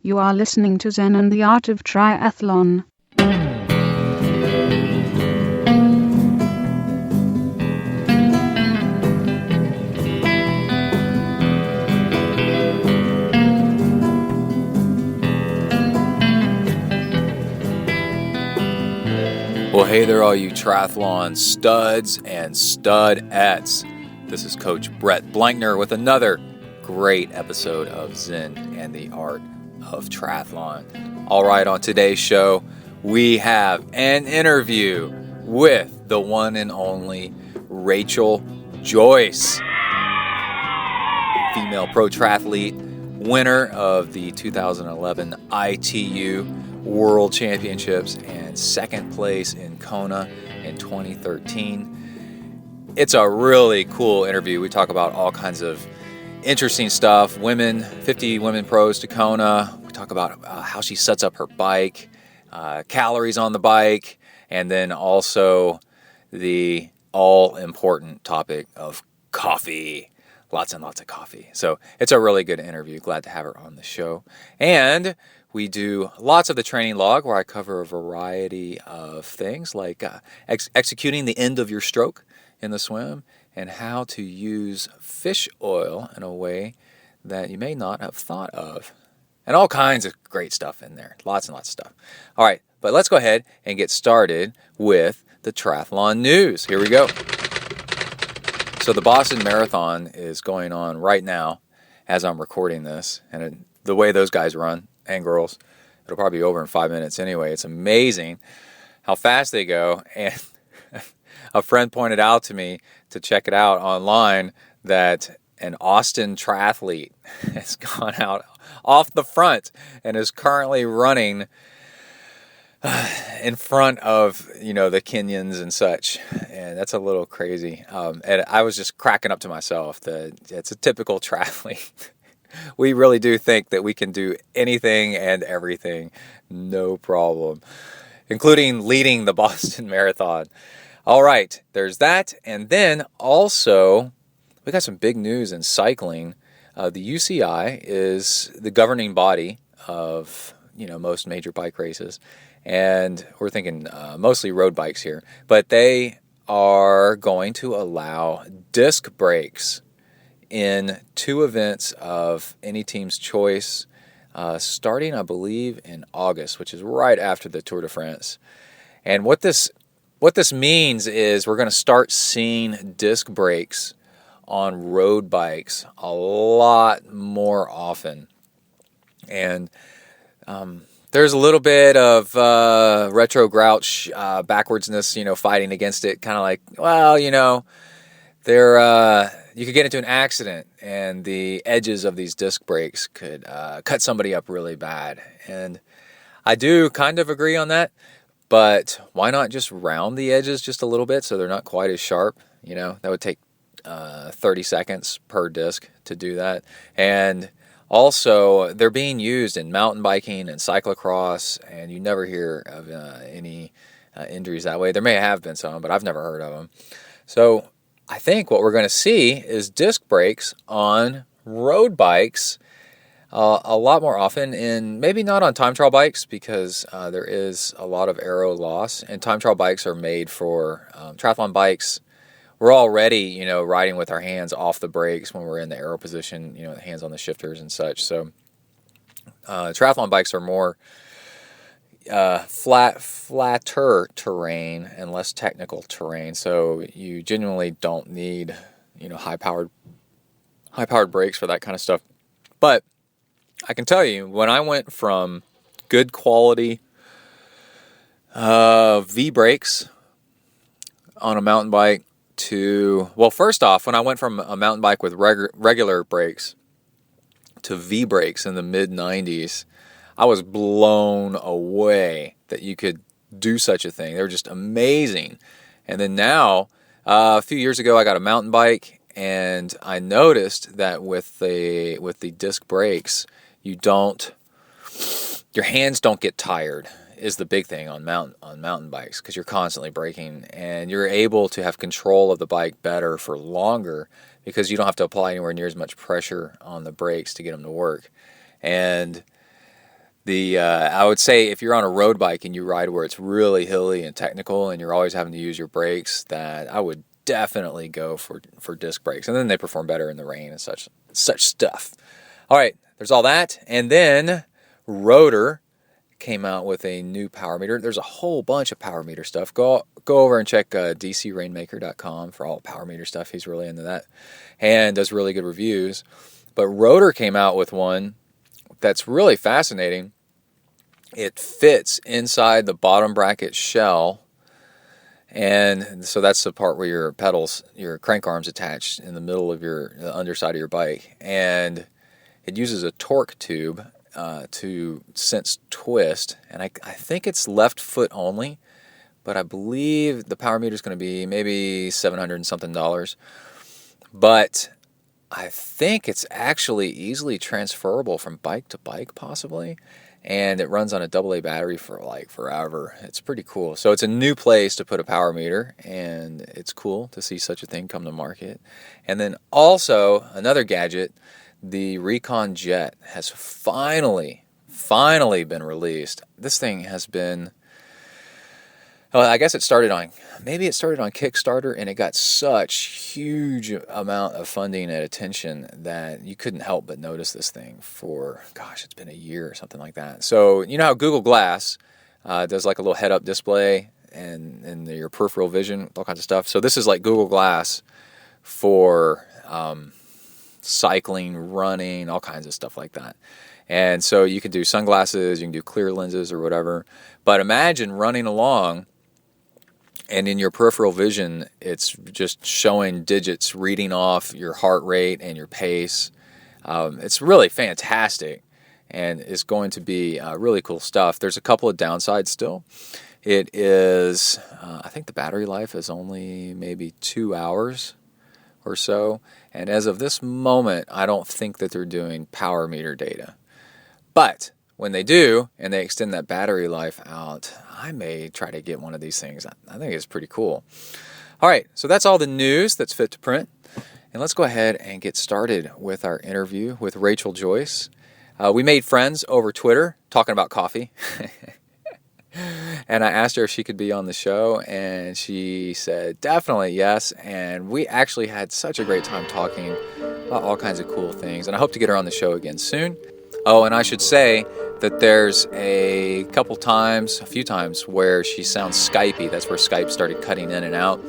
You are listening to Zen and the Art of Triathlon. Well, hey there, all you triathlon studs and studettes. This is Coach Brett Blankner with another great episode of Zen and the Art of Triathlon. All right, on today's show, we have an interview with the one and only Rachel Joyce, female pro triathlete, winner of the 2011 ITU World Championships and second place in Kona in 2013. It's a really cool interview. We talk about all kinds of interesting stuff. 50 women pros to Kona. We talk about how she sets up her bike, calories on the bike, and then also the all-important topic of coffee. Lots and lots of coffee. So it's a really good interview. Glad to have her on the show. And we do lots of the training log where I cover a variety of things like executing the end of your stroke in the swim and how to use fish oil in a way that you may not have thought of. And all kinds of great stuff in there. Lots and lots of stuff. All right, but let's go ahead and get started with the triathlon news. Here we go. So the Boston Marathon is going on right now as I'm recording this. And the way those guys run, and girls, it'll probably be over in 5 minutes anyway. It's amazing how fast they go. And a friend pointed out to me to check it out online that an Austin triathlete has gone out off the front and is currently running in front of, the Kenyans and such. And that's a little crazy. And I was just cracking up to myself that it's a typical triathlete. We really do think that we can do anything and everything, no problem, including leading the Boston Marathon. All right, there's that. And then also, we got some big news in cycling. The UCI is the governing body of, most major bike races. And we're thinking mostly road bikes here. But they are going to allow disc brakes in 2 events of any team's choice, starting, I believe, in August, which is right after the Tour de France. And what this means is we're going to start seeing disc brakes on road bikes a lot more often. And there's a little bit of retro grouch, backwardsness, fighting against it, kind of like, well, you could get into an accident and the edges of these disc brakes could cut somebody up really bad. And I do kind of agree on that, but why not just round the edges just a little bit so they're not quite as sharp? That would take 30 seconds per disc to do that. And also, they're being used in mountain biking and cyclocross, and you never hear of any injuries that way. There may have been some, but I've never heard of them. So I think what we're going to see is disc brakes on road bikes a lot more often, and maybe not on time trial bikes because there is a lot of aero loss, and time trial bikes are made for triathlon bikes. We're already, riding with our hands off the brakes when we're in the aero position, the hands on the shifters and such. So triathlon bikes are more flatter terrain and less technical terrain. So you genuinely don't need, high-powered brakes for that kind of stuff. But I can tell you, when I went from good quality V brakes on a mountain bike to, well, first off, when I went from a mountain bike with regular brakes to V brakes in the mid-90s, I was blown away that you could do such a thing. They were just amazing. And then now, a few years ago, I got a mountain bike, and I noticed that with the disc brakes, your hands don't get tired. Is the big thing on mountain bikes, because you're constantly braking and you're able to have control of the bike better for longer because you don't have to apply anywhere near as much pressure on the brakes to get them to work. And I would say if you're on a road bike and you ride where it's really hilly and technical and you're always having to use your brakes, that I would definitely go for disc brakes. And then they perform better in the rain and such stuff. All right, there's all that. And then Rotor came out with a new power meter. There's a whole bunch of power meter stuff. Go over and check dcrainmaker.com for all power meter stuff. He's really into that and does really good reviews. But Rotor came out with one that's really fascinating. It fits inside the bottom bracket shell, and so that's the part where your pedals, your crank arms attached in the middle of the underside of your bike, and it uses a torque tube to sense twist, and I think it's left foot only, but I believe the power meter is going to be maybe $700 and something, but I think it's actually easily transferable from bike to bike, possibly, and it runs on a AA battery for like forever. It's pretty cool. So it's a new place to put a power meter, and it's cool to see such a thing come to market. And then also another gadget, the Recon Jet has finally been released. This thing has been, I guess it started on Kickstarter, and it got such huge amount of funding and attention that you couldn't help but notice this thing for, it's been a year or something like that. So you know how Google Glass does like a little head-up display and your peripheral vision, all kinds of stuff. So this is like Google Glass for cycling, running, all kinds of stuff like that. And so you can do sunglasses, you can do clear lenses or whatever. But imagine running along, and in your peripheral vision, it's just showing digits, reading off your heart rate and your pace. It's really fantastic, and it's going to be really cool stuff. There's a couple of downsides still. It is, I think the battery life is only maybe 2 hours or so. And as of this moment, I don't think that they're doing power meter data. But when they do, and they extend that battery life out, I may try to get one of these things. I think it's pretty cool. All right, so that's all the news that's fit to print. And let's go ahead and get started with our interview with Rachel Joyce. We made friends over Twitter talking about coffee. And I asked her if she could be on the show, and she said definitely yes. And we actually had such a great time talking about all kinds of cool things. And I hope to get her on the show again soon. Oh, and I should say that there's a few times where she sounds Skypey. That's where Skype started cutting in and out.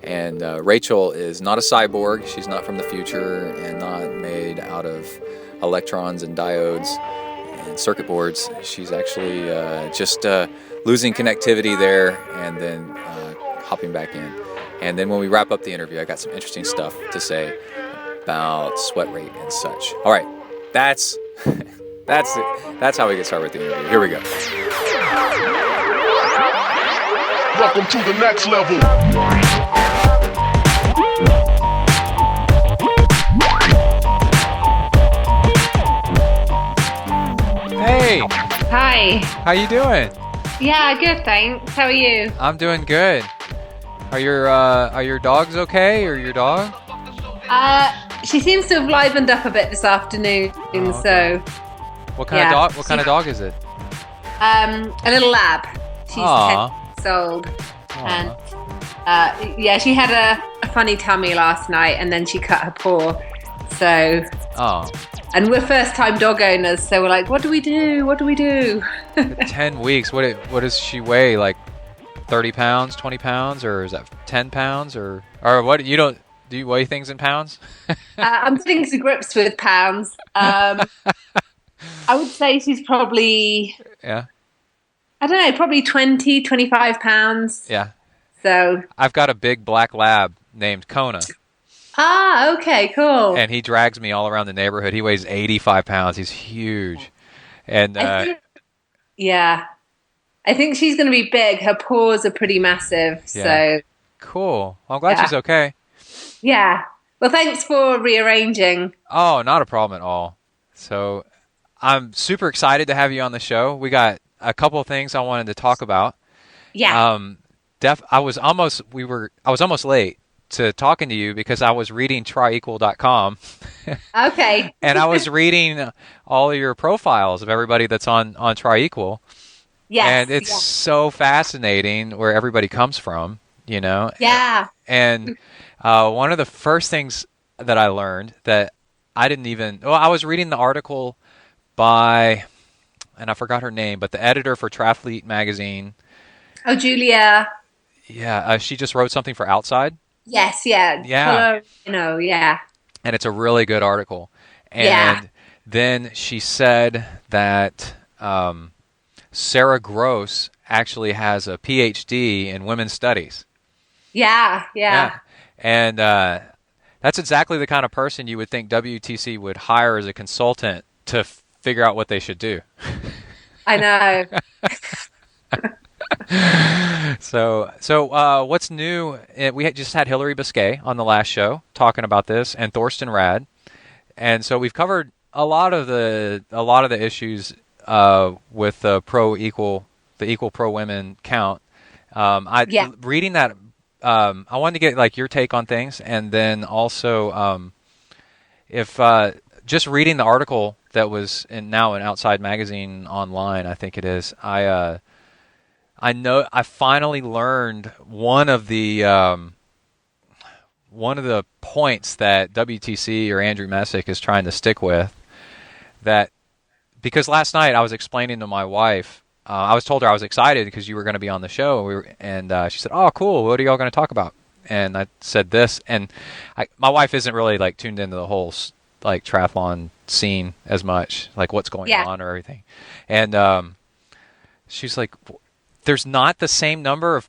And Rachel is not a cyborg. She's not from the future and not made out of electrons and diodes and circuit boards. She's actually just losing connectivity there and then hopping back in. And then when we wrap up the interview, I got some interesting stuff to say about sweat rate and such. All right, that's how we get started with the interview. Here we go. Welcome to the next level. Hey. Hi. How you doing? Yeah, good, thanks. How are you? I'm doing good. Are your dogs okay, or your dog? She seems to have livened up a bit this afternoon, so. What kind of dog? What kind of dog is it? A little lab. She's 10 years old, and she had a funny tummy last night, and then she cut her paw. So. And we're first-time dog owners, so we're like, what do we do? What do we do? 10 weeks. What does she weigh? Like 30 pounds, 20 pounds, or is that 10 pounds, or what? Do you weigh things in pounds? I'm getting to grips with pounds. I would say she's probably, I don't know, probably 20, 25 pounds. Yeah. So. I've got a big black lab named Kona. Ah, okay, cool. And he drags me all around the neighborhood. He weighs 85 pounds. He's huge. And I think she's going to be big. Her paws are pretty massive. Yeah. So. Cool. Well, I'm glad she's okay. Yeah. Well, thanks for rearranging. Oh, not a problem at all. So I'm super excited to have you on the show. We got a couple of things I wanted to talk about. Yeah. I was almost late to talking to you because I was reading triequal.com. Okay. And I was reading all of your profiles of everybody that's on TriEqual. Yes. And it's so fascinating where everybody comes from, you know? Yeah. And one of the first things that I learned that I didn't even, I was reading the article by, and I forgot her name, but the editor for Triathlete magazine. Oh, Julia. Yeah, she just wrote something for Outside. Yes, yeah. Yeah. Yeah. And it's a really good article. And then she said that Sarah Gross actually has a PhD in women's studies. Yeah. And that's exactly the kind of person you would think WTC would hire as a consultant to figure out what they should do. I know. So what's new? We just had Hillary Biscay on the last show talking about this, and Thorsten Rad, and so we've covered a lot of the issues with the equal pro women count. Reading that, I wanted to get like your take on things, and then also if just reading the article that was now in Outside Magazine online, I think it is. I know I finally learned one of the points that WTC or Andrew Messick is trying to stick with. That because last night I was explaining to my wife, I was told her I was excited because you were going to be on the show, and she said, "Oh, cool! What are y'all going to talk about?" And I said this, and my wife isn't really like tuned into the whole like triathlon scene as much, like what's going on or everything, and she's like, there's not the same number of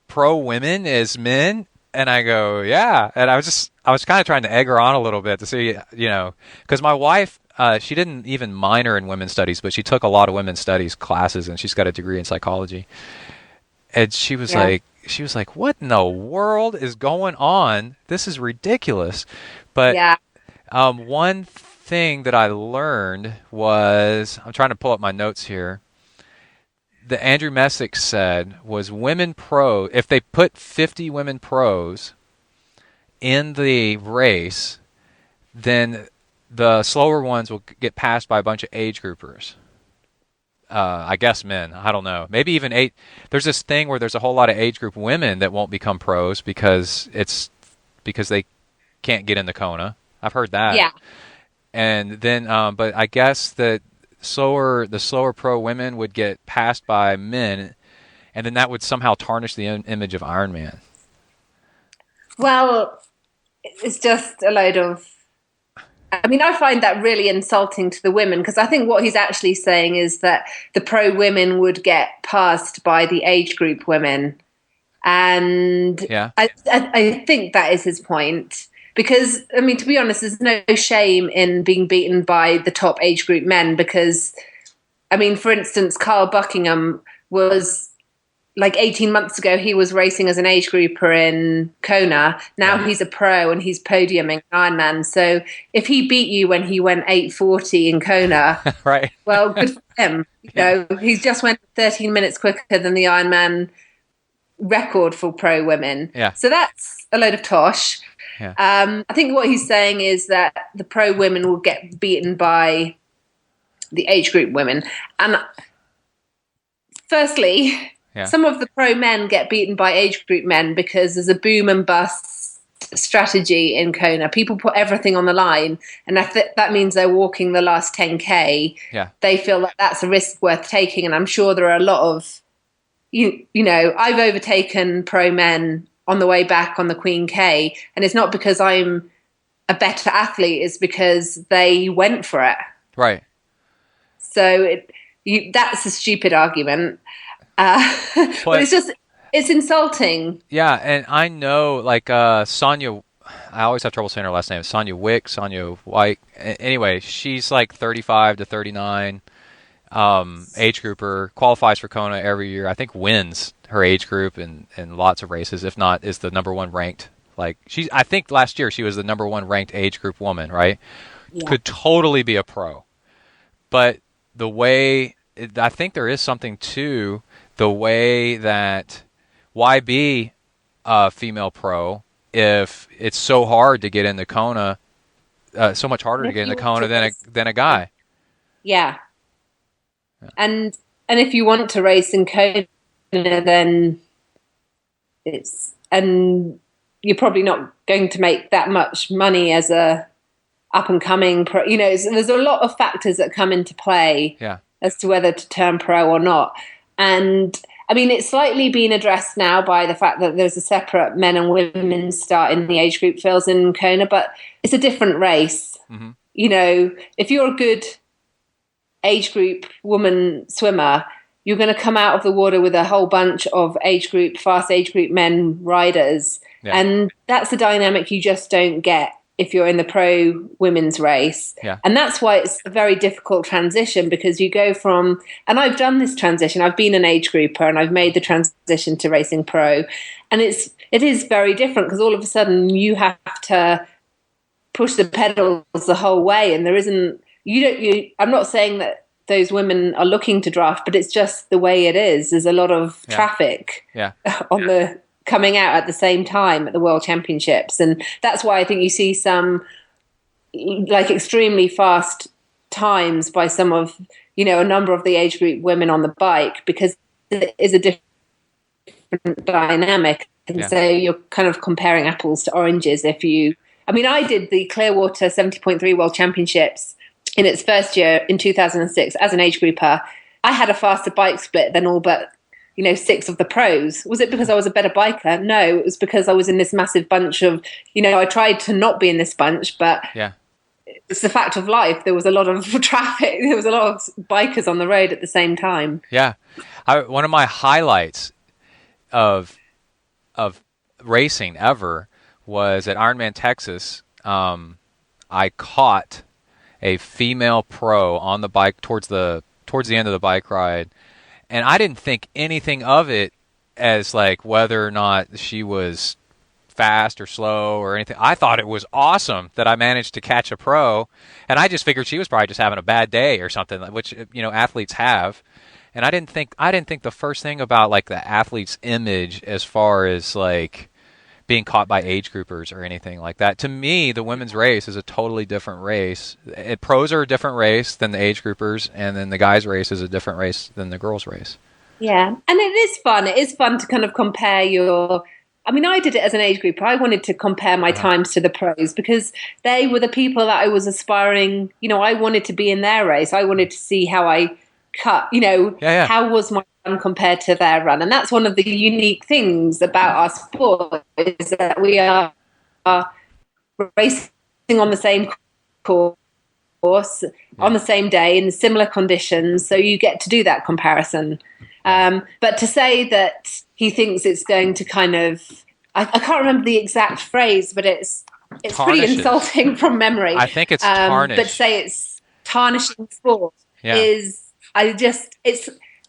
pro women as men. And I go, yeah. And I was kind of trying to egg her on a little bit to see, because my wife, she didn't even minor in women's studies, but she took a lot of women's studies classes, and she's got a degree in psychology. And she was like, what in the world is going on? This is ridiculous. But one thing that I learned was, I'm trying to pull up my notes here, that Andrew Messick said was women pro, if they put 50 women pros in the race, then the slower ones will get passed by a bunch of age groupers. I guess men. I don't know. Maybe even eight. There's this thing where there's a whole lot of age group women that won't become pros because they can't get in the Kona. I've heard that. Yeah. And then, but I guess that the slower pro women would get passed by men, and then that would somehow tarnish the image of Ironman. Well, it's just a load of, I mean, I find that really insulting to the women, because I think what he's actually saying is that the pro women would get passed by the age group women. And I think that is his point. Because, I mean, to be honest, there's no shame in being beaten by the top age group men because, I mean, for instance, Carl Buckingham was, like 18 months ago, he was racing as an age grouper in Kona. Now he's a pro and he's podiuming Ironman. So if he beat you when he went 8:40 in Kona, right? Well, good for him. You know, he's just went 13 minutes quicker than the Ironman record for pro women. Yeah. So that's a load of tosh. Yeah. I think what he's saying is that the pro women will get beaten by the age group women. And firstly, some of the pro men get beaten by age group men because there's a boom and bust strategy in Kona. People put everything on the line, and that means they're walking the last 10K. Yeah. They feel that that's a risk worth taking, and I'm sure there are a lot of, you know, I've overtaken pro men on the way back on the Queen K, and it's not because I'm a better athlete, it's because they went for it. Right. So that's a stupid argument. But it's insulting. Yeah, and I know, like, Sonia, I always have trouble saying her last name, Sonia White. Anyway, she's like 35 to 39, age grouper, qualifies for Kona every year, I think wins her age group in lots of races, if not is the number one ranked. Like, I think last year she was the number one ranked age group woman, right? Yeah. Could totally be a pro. But the way, I think there is something to the way that why be a female pro if it's so hard to get into Kona, so much harder to get into Kona than a guy. Yeah. And if you want to race in Kona, then you're probably not going to make that much money as a up and coming pro. There's a lot of factors that come into play as to whether to turn pro or not. And I mean, it's slightly been addressed now by the fact that there's a separate men and women start in the age group fields in Kona, but it's a different race. Mm-hmm. If you're a good age group woman swimmer, you're going to come out of the water with a whole bunch of fast age group men riders. Yeah. And that's the dynamic you just don't get if you're in the pro women's race. Yeah. And that's why it's a very difficult transition, because you go from, and I've done this transition, I've been an age grouper and I've made the transition to racing pro. And it is very different, because all of a sudden you have to push the pedals the whole way. And there isn't, I'm not saying that those women are looking to draft, but it's just the way it is. There's a lot of traffic on the coming out at the same time at the World Championships. And that's why I think you see some like extremely fast times by some of, a number of the age group women on the bike, because it is a different dynamic. And so you're kind of comparing apples to oranges. I did the Clearwater 70.3 World Championships in its first year in 2006 as an age grouper. I had a faster bike split than all but 6 of the pros. Was it because I was a better biker? No, it was because I was in this massive bunch of, I tried to not be in this bunch, but it's the fact of life. There was a lot of traffic. There was a lot of bikers on the road at the same time. Yeah. One of my highlights of racing ever was at Ironman Texas. I caught a female pro on the bike towards the end of the bike ride. And I didn't think anything of it as like whether or not she was fast or slow or anything. I thought it was awesome that I managed to catch a pro, and I just figured she was probably just having a bad day or something, which athletes have. And I didn't think the first thing about like the athlete's image as far as like being caught by age groupers or anything like that. To me, the women's race is a totally different race. Pros are a different race than the age groupers, and then the guys' race is a different race than the girls' race. Yeah, and it is fun. It is fun to kind of compare I did it as an age grouper. I wanted to compare my times to the pros, because they were the people that I was aspiring, I wanted to be in their race. I wanted to see how I cut, how was my run compared to their run. And that's one of the unique things about our sport, is that we are racing on the same course on the same day in similar conditions, so you get to do that comparison. But to say that he thinks it's going to kind of, I can't remember the exact phrase, but it's pretty insulting from memory. I think it's tarnish. But to say it's tarnishing sport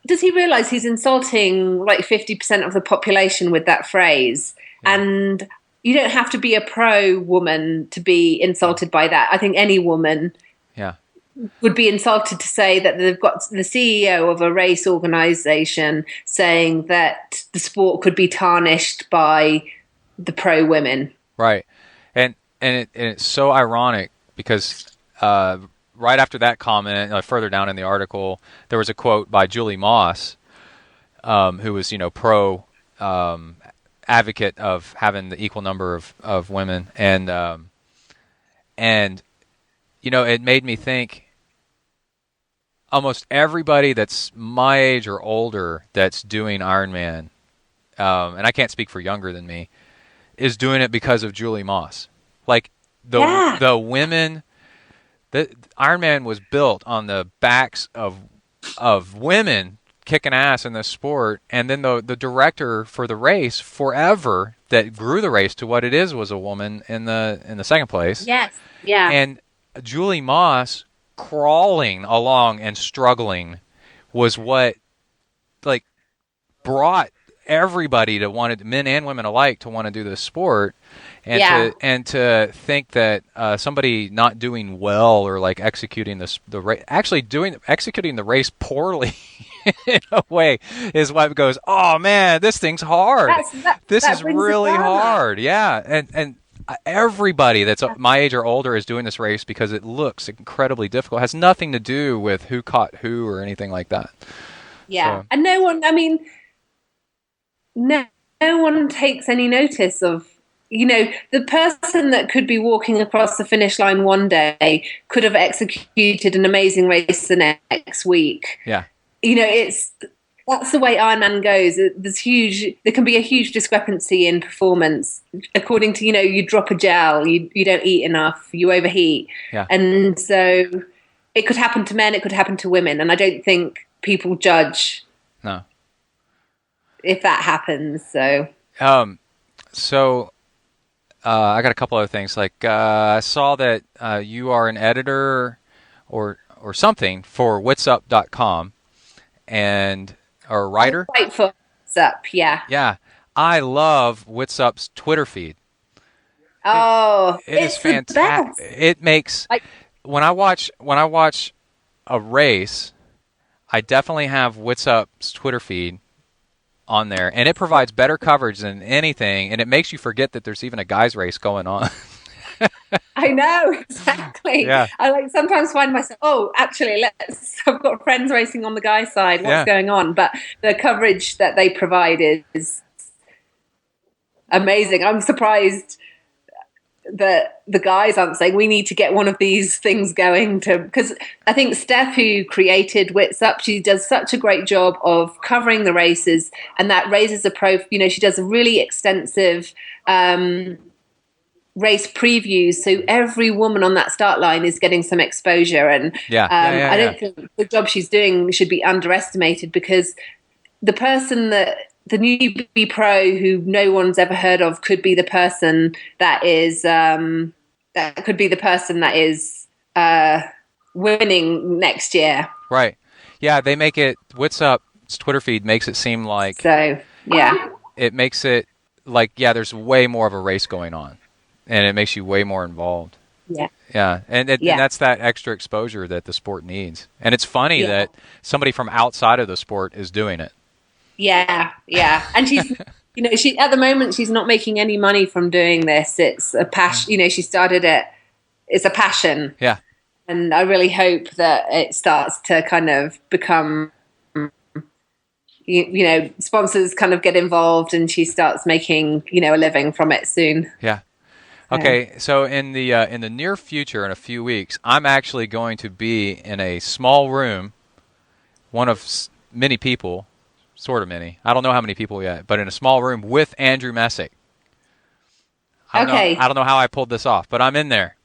does he realize he's insulting like 50% of the population with that phrase? Yeah. And you don't have to be a pro woman to be insulted by that. I think any woman would be insulted to say that they've got the CEO of a race organization saying that the sport could be tarnished by the pro women. Right. And it's so ironic, because right after that comment, further down in the article, there was a quote by Julie Moss, who was, pro advocate of having the equal number of women. And it made me think, almost everybody that's my age or older that's doing Ironman, and I can't speak for younger than me, is doing it because of Julie Moss. Like the women, the Ironman was built on the backs of women kicking ass in this sport, and then the director for the race forever that grew the race to what it is was a woman in the second place. Yes. Yeah. And Julie Moss crawling along and struggling was what like brought everybody to men and women alike to want to do this sport, and to think that somebody not doing well or like executing the race, executing the race poorly in a way, his wife goes, "Oh man, this thing's hard. This is really hard." Yeah, and everybody that's my age or older is doing this race because it looks incredibly difficult. It has nothing to do with who caught who or anything like that. Yeah, so. And no one, I mean, no one takes any notice of, the person that could be walking across the finish line one day could have executed an amazing race the next week. Yeah. That's the way Ironman goes. There can be a huge discrepancy in performance according to, you drop a gel, you don't eat enough, you overheat. Yeah. And so it could happen to men, it could happen to women. And I don't think people judge if that happens. So, I got a couple other things. Like, I saw that you are an editor or something for whatsup.com and or a writer. I write for Whatsup, yeah. Yeah. I love Whatsup's Twitter feed. Oh, it is fantastic. It makes when I watch a race, I definitely have Whatsup's Twitter feed on there, and it provides better coverage than anything, and it makes you forget that there's even a guys race going on. I know, exactly. Yeah. I sometimes find myself, actually, I've got friends racing on the guys side, what's going on? But the coverage that they provide is amazing. I'm surprised that the guys aren't saying we need to get one of these things going because I think Steph, who created Whatsup, she does such a great job of covering the races, and that raises she does a really extensive race previews, so every woman on that start line is getting some exposure, and I don't think the job she's doing should be underestimated, because the newbie pro who no one's ever heard of could be the person that is winning next year. Right. Yeah, they make it. Whatsup's Twitter feed makes it seem like. So yeah. It makes it like there's way more of a race going on, and it makes you way more involved. Yeah. Yeah, and that's that extra exposure that the sport needs. And it's funny that somebody from outside of the sport is doing it. Yeah, yeah. And she's, she at the moment, she's not making any money from doing this. It's a passion. She started it. It's a passion. Yeah. And I really hope that it starts to kind of become, sponsors kind of get involved, and she starts making, a living from it soon. Yeah. Okay, so in the near future, in a few weeks, I'm actually going to be in a small room, one of many people. Sort of many. I don't know how many people yet, but in a small room with Andrew Messick. I don't know how I pulled this off, but I'm in there.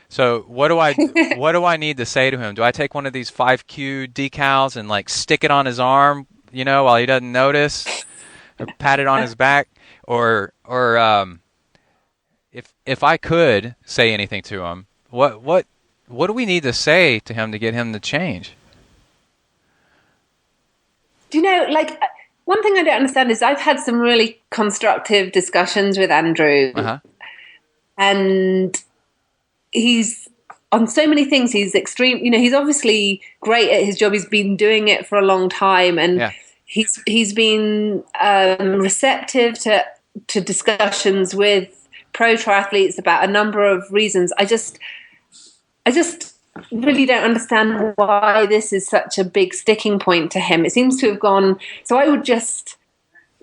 So what do I need to say to him? Do I take one of these 5Q decals and stick it on his arm, while he doesn't notice, or pat it on his back, or if I could say anything to him, what do we need to say to him to get him to change? Do you know, one thing I don't understand is I've had some really constructive discussions with Andrew, and he's on so many things. He's extreme. He's obviously great at his job. He's been doing it for a long time, and he's been receptive to discussions with pro triathletes about a number of reasons. I just really don't understand why this is such a big sticking point to him. It seems to have gone. So I would just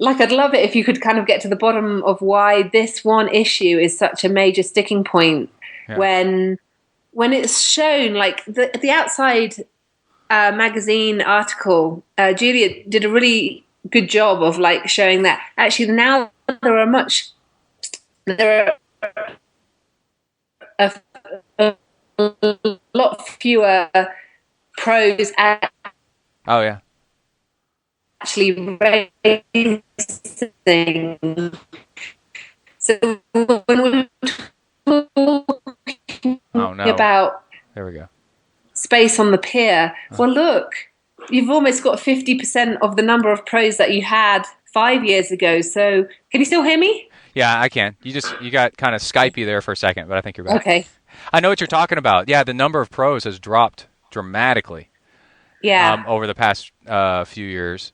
I'd love it if you could kind of get to the bottom of why this one issue is such a major sticking point when it's shown, the Outside magazine article, Julia did a really good job of showing that actually now there are a lot fewer pros actually racing. So when we're talking about there we go. space on the pier, well, look, you've almost got 50% of the number of pros that you had 5 years ago. So can you still hear me? Yeah, I can. You got kind of Skypey there for a second, but I think you're back. Okay. I know what you're talking about. Yeah, the number of pros has dropped dramatically. over the past few years.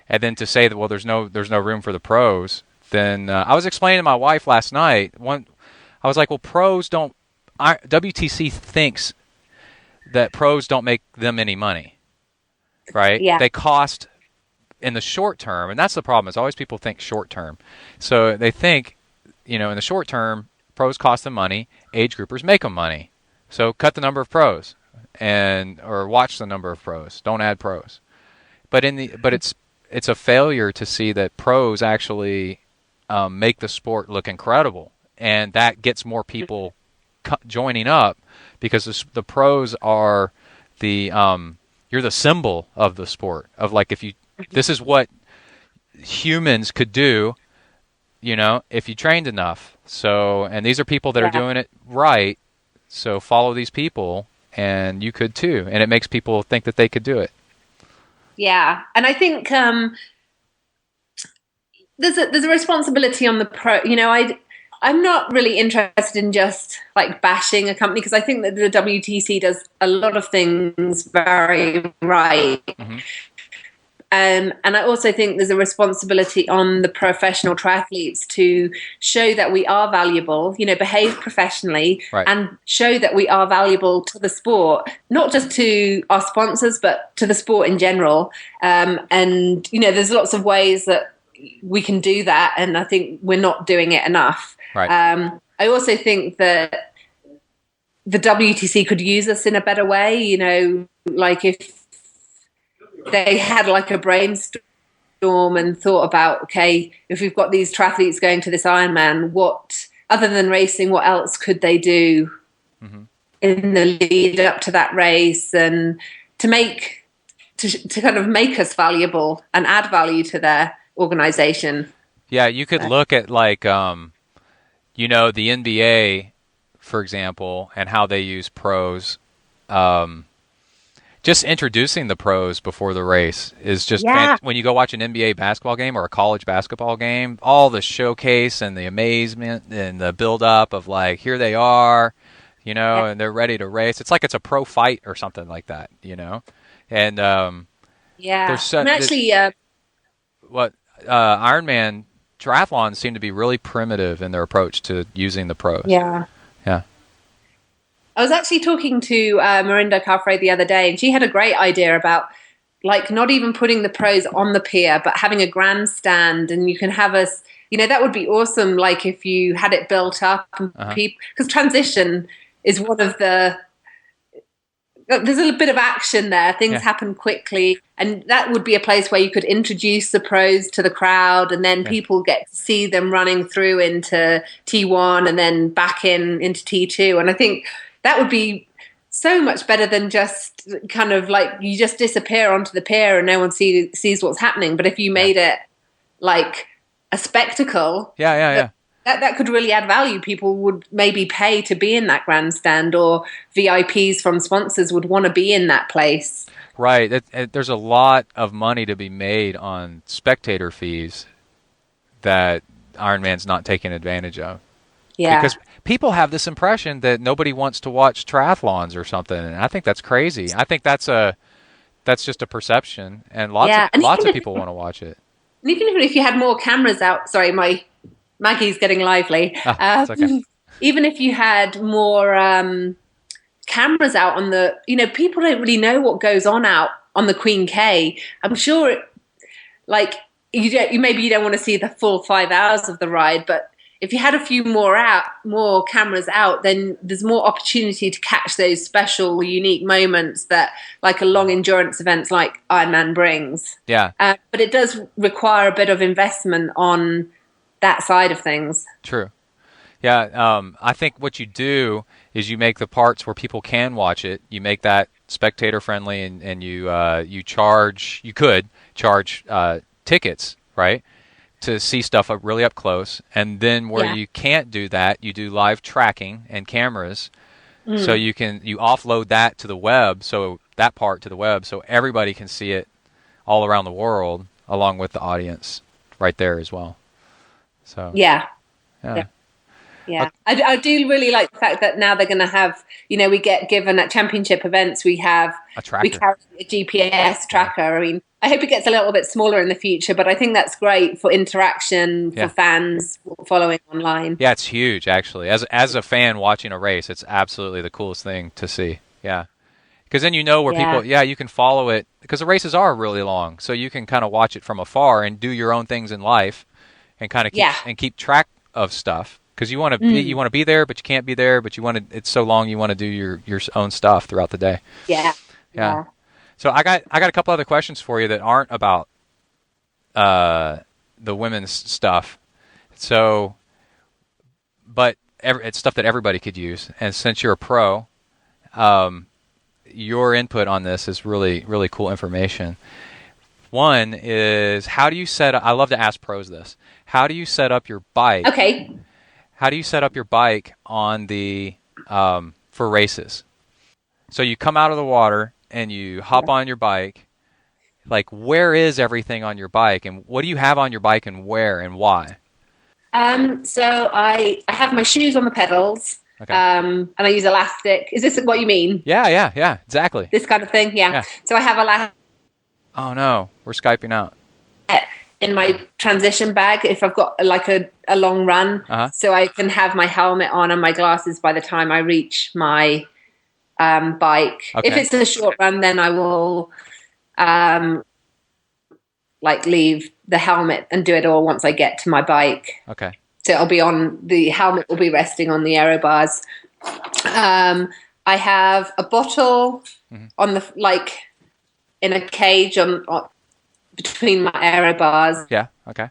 And then to say that, well, there's no room for the pros, then I was explaining to my wife last night, I was like, well, WTC thinks that pros don't make them any money, right? Yeah. They cost in the short term, and that's the problem, is always people think short term. So they think, in the short term, pros cost them money, age groupers make them money. So cut the number of pros, or watch the number of pros. Don't add pros. But it's a failure to see that pros actually make the sport look incredible, and that gets more people joining up, because the pros are you're the symbol of the sport, of like, this is what humans could do, if you trained enough. So, and these are people that are doing it right. So follow these people, and you could too. And it makes people think that they could do it. Yeah, and I think there's a responsibility on the pro. I'm not really interested in just like bashing a company, because I think that the WTC does a lot of things very right. Mm-hmm. And I also think there's a responsibility on the professional triathletes to show that we are valuable, behave professionally, right, and show that we are valuable to the sport, not just to our sponsors, but to the sport in general. And, there's lots of ways that we can do that, and I think we're not doing it enough. Right. I also think that the WTC could use us in a better way, like if they had like a brainstorm and thought about, okay, if we've got these triathletes going to this Ironman, what, other than racing, what else could they do in the lead up to that race, and to kind of make us valuable and add value to their organization. Yeah, you could look at like, the NBA, for example, and how they use pros. Just introducing the pros before the race is just when you go watch an NBA basketball game or a college basketball game, all the showcase and the amazement and the build up of like, here they are, and they're ready to race. It's like it's a pro fight or something like that, And there's actually Ironman triathlons seem to be really primitive in their approach to using the pros. Yeah. I was actually talking to Marinda Carfrey the other day, and she had a great idea about like not even putting the pros on the pier, but having a grandstand, and you can have us, that would be awesome. Like if you had it built up, and because transition is one of there's a bit of action there. Things happen quickly, and that would be a place where you could introduce the pros to the crowd, and then people get to see them running through into T1 and then back into T2. And I think that would be so much better than just kind of like you just disappear onto the pier and no one sees what's happening. But if you made it like a spectacle, that could really add value. People would maybe pay to be in that grandstand, or VIPs from sponsors would want to be in that place. Right. There's a lot of money to be made on spectator fees that Ironman's not taking advantage of. Yeah. Because people have this impression that nobody wants to watch triathlons or something, and I think that's crazy. I think that's just a perception, and lots of people want to watch it. And even if you had more cameras out, sorry, my Maggie's getting lively. It's okay. Even if you had more cameras out on the, people don't really know what goes on out on the Queen K. I'm sure, you don't want to see the full 5 hours of the ride, but if you had a few more cameras out, then there's more opportunity to catch those special, unique moments that like a long endurance events like Ironman brings. Yeah. But it does require a bit of investment on that side of things. True. Yeah. I think what you do is you make the parts where people can watch it. You make that spectator friendly, and you could charge tickets, right, to see stuff really up close. And then where you can't do that, you do live tracking and cameras. So you offload that to the web, so everybody can see it all around the world, along with the audience right there as well. So yeah. Yeah, I do really like the fact that now they're going to have, we get given at championship events, we have a tracker. We carry a GPS tracker. I mean, I hope it gets a little bit smaller in the future, but I think that's great for interaction for fans following online. Yeah, it's huge actually. As a fan watching a race, it's absolutely the coolest thing to see. Yeah. Because then where people, you can follow it, because the races are really long, so you can kind of watch it from afar and do your own things in life, and kind of keep track of stuff. Because you want to be there, but you can't be there. But it's so long, you want to do your own stuff throughout the day. Yeah. So I got a couple other questions for you that aren't about the women's stuff. So, but it's stuff that everybody could use. And since you're a pro, your input on this is really, really cool information. One is, how do you set up, I love to ask pros this, how do you set up your bike? Okay. How do you set up your bike on the, for races? So you come out of the water and you hop on your bike. Like, where is everything on your bike, and what do you have on your bike, and where and why? So I have my shoes on the pedals. Okay. And I use elastic. Is this what you mean? Yeah, exactly. This kind of thing, yeah. So I have elastic. Oh no, we're Skyping out. In my transition bag, if I've got like a long run, so I can have my helmet on and my glasses by the time I reach my bike. Okay. If it's a short run, then I will leave the helmet and do it all once I get to my bike. Okay. So it'll be the helmet will be resting on the aero bars. I have a bottle on the in a cage on between my aero bars. Yeah. Okay.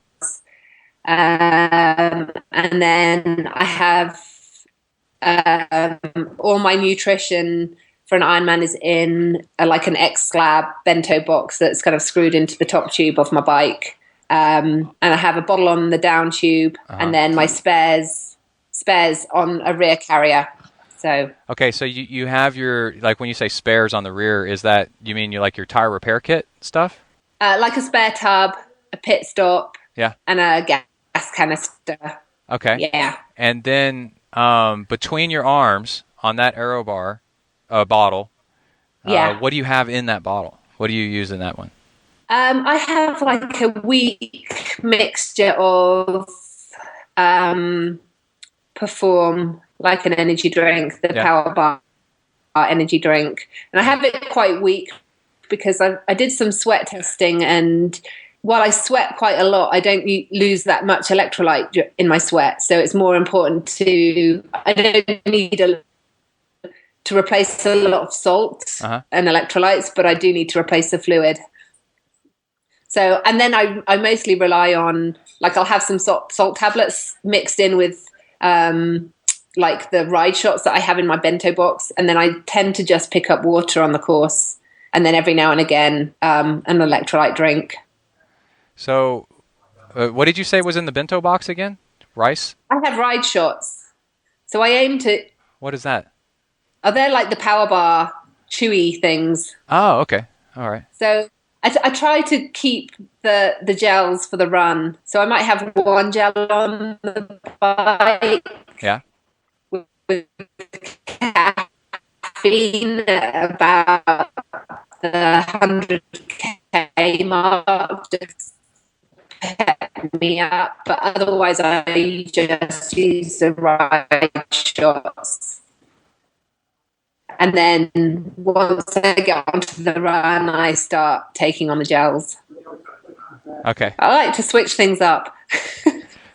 And then I have all my nutrition for an Ironman is in an X-Slab bento box that's kind of screwed into the top tube of my bike. And I have a bottle on the down tube, and then my spares on a rear carrier. So okay, so you have your, when you say spares on the rear, is that, you mean your tire repair kit stuff? Like a spare tub, a pit stop, and a gas canister. Okay. Yeah. And then between your arms on that aero bar bottle, what do you have in that bottle? What do you use in that one? I have a weak mixture of Perform, like an energy drink, the Power Bar energy drink. And I have it quite weak because I did some sweat testing, and while I sweat quite a lot, I don't lose that much electrolyte in my sweat. So it's more important I don't need to replace a lot of salt and electrolytes, but I do need to replace the fluid. So, and then I mostly rely on, I'll have some salt tablets mixed in with the ride shots that I have in my bento box. And then I tend to just pick up water on the course. And then every now and again, an electrolyte drink. So what did you say was in the bento box again? Rice? I have ride shots. So I aim to... What is that? Oh, they're like the Power Bar chewy things. Oh, okay. All right. So... I try to keep the gels for the run. So I might have one gel on the bike. Yeah. With caffeine at about the 100k mark, just pep me up. But otherwise, I just use the right shots. And then once I get onto the run, I start taking on the gels. Okay. I like to switch things up.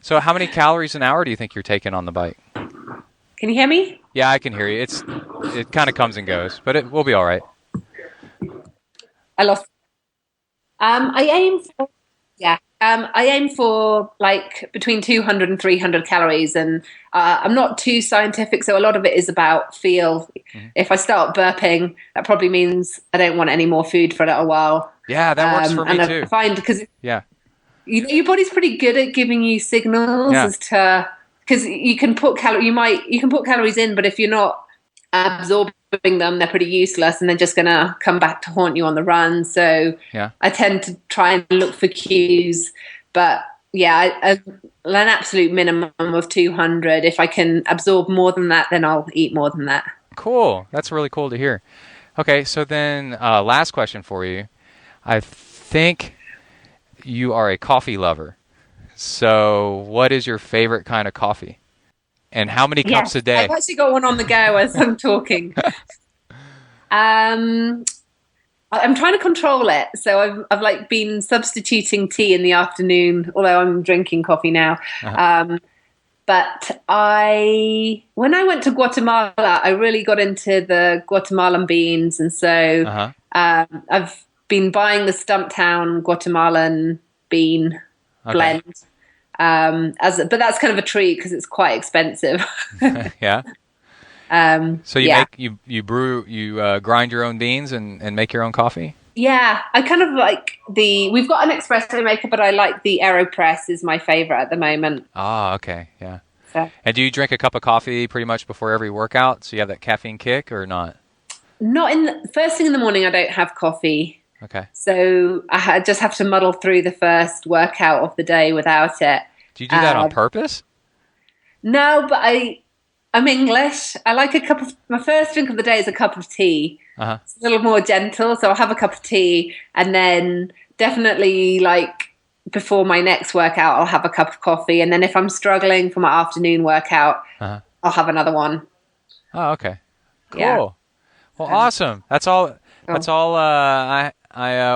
So how many calories an hour do you think you're taking on the bike? Can you hear me? Yeah, I can hear you. It kind of comes and goes, but we'll be all right. I lost. I aim for between 200 and 300 calories, and I'm not too scientific, so a lot of it is about feel. Mm-hmm. If I start burping, that probably means I don't want any more food for a little while. Yeah, that works for me too. I find because your body's pretty good at giving you signals as to, because you can put calories in, but if you're not absorbing them, they're pretty useless, and they're just going to come back to haunt you on the run. So I tend to try and look for cues, but an absolute minimum of 200. If I can absorb more than that, then I'll eat more than that. Cool. That's really cool to hear. Okay, so then last question for you. I think you are a coffee lover. So what is your favorite kind of coffee? And how many cups a day? I've actually got one on the go as I'm talking. I'm trying to control it. So I've like been substituting tea in the afternoon, although I'm drinking coffee now. Uh-huh. But when I went to Guatemala, I really got into the Guatemalan beans. And so I've been buying the Stumptown Guatemalan bean blend. But that's kind of a treat because it's quite expensive. Yeah. So you grind your own beans and make your own coffee? Yeah, I kind of like we've got an espresso maker, but I like the AeroPress is my favorite at the moment. Ah, okay, yeah. So. And do you drink a cup of coffee pretty much before every workout, so you have that caffeine kick, or not? Not first thing in the morning. I don't have coffee. Okay. So I just have to muddle through the first workout of the day without it. Do you do that on purpose? No, but I'm English. I like my first drink of the day is a cup of tea. Uh-huh. It's a little more gentle, so I'll have a cup of tea, and then definitely like before my next workout, I'll have a cup of coffee, and then if I'm struggling for my afternoon workout, I'll have another one. Oh, okay. Cool. Yeah. Well, awesome. That's all. That's all I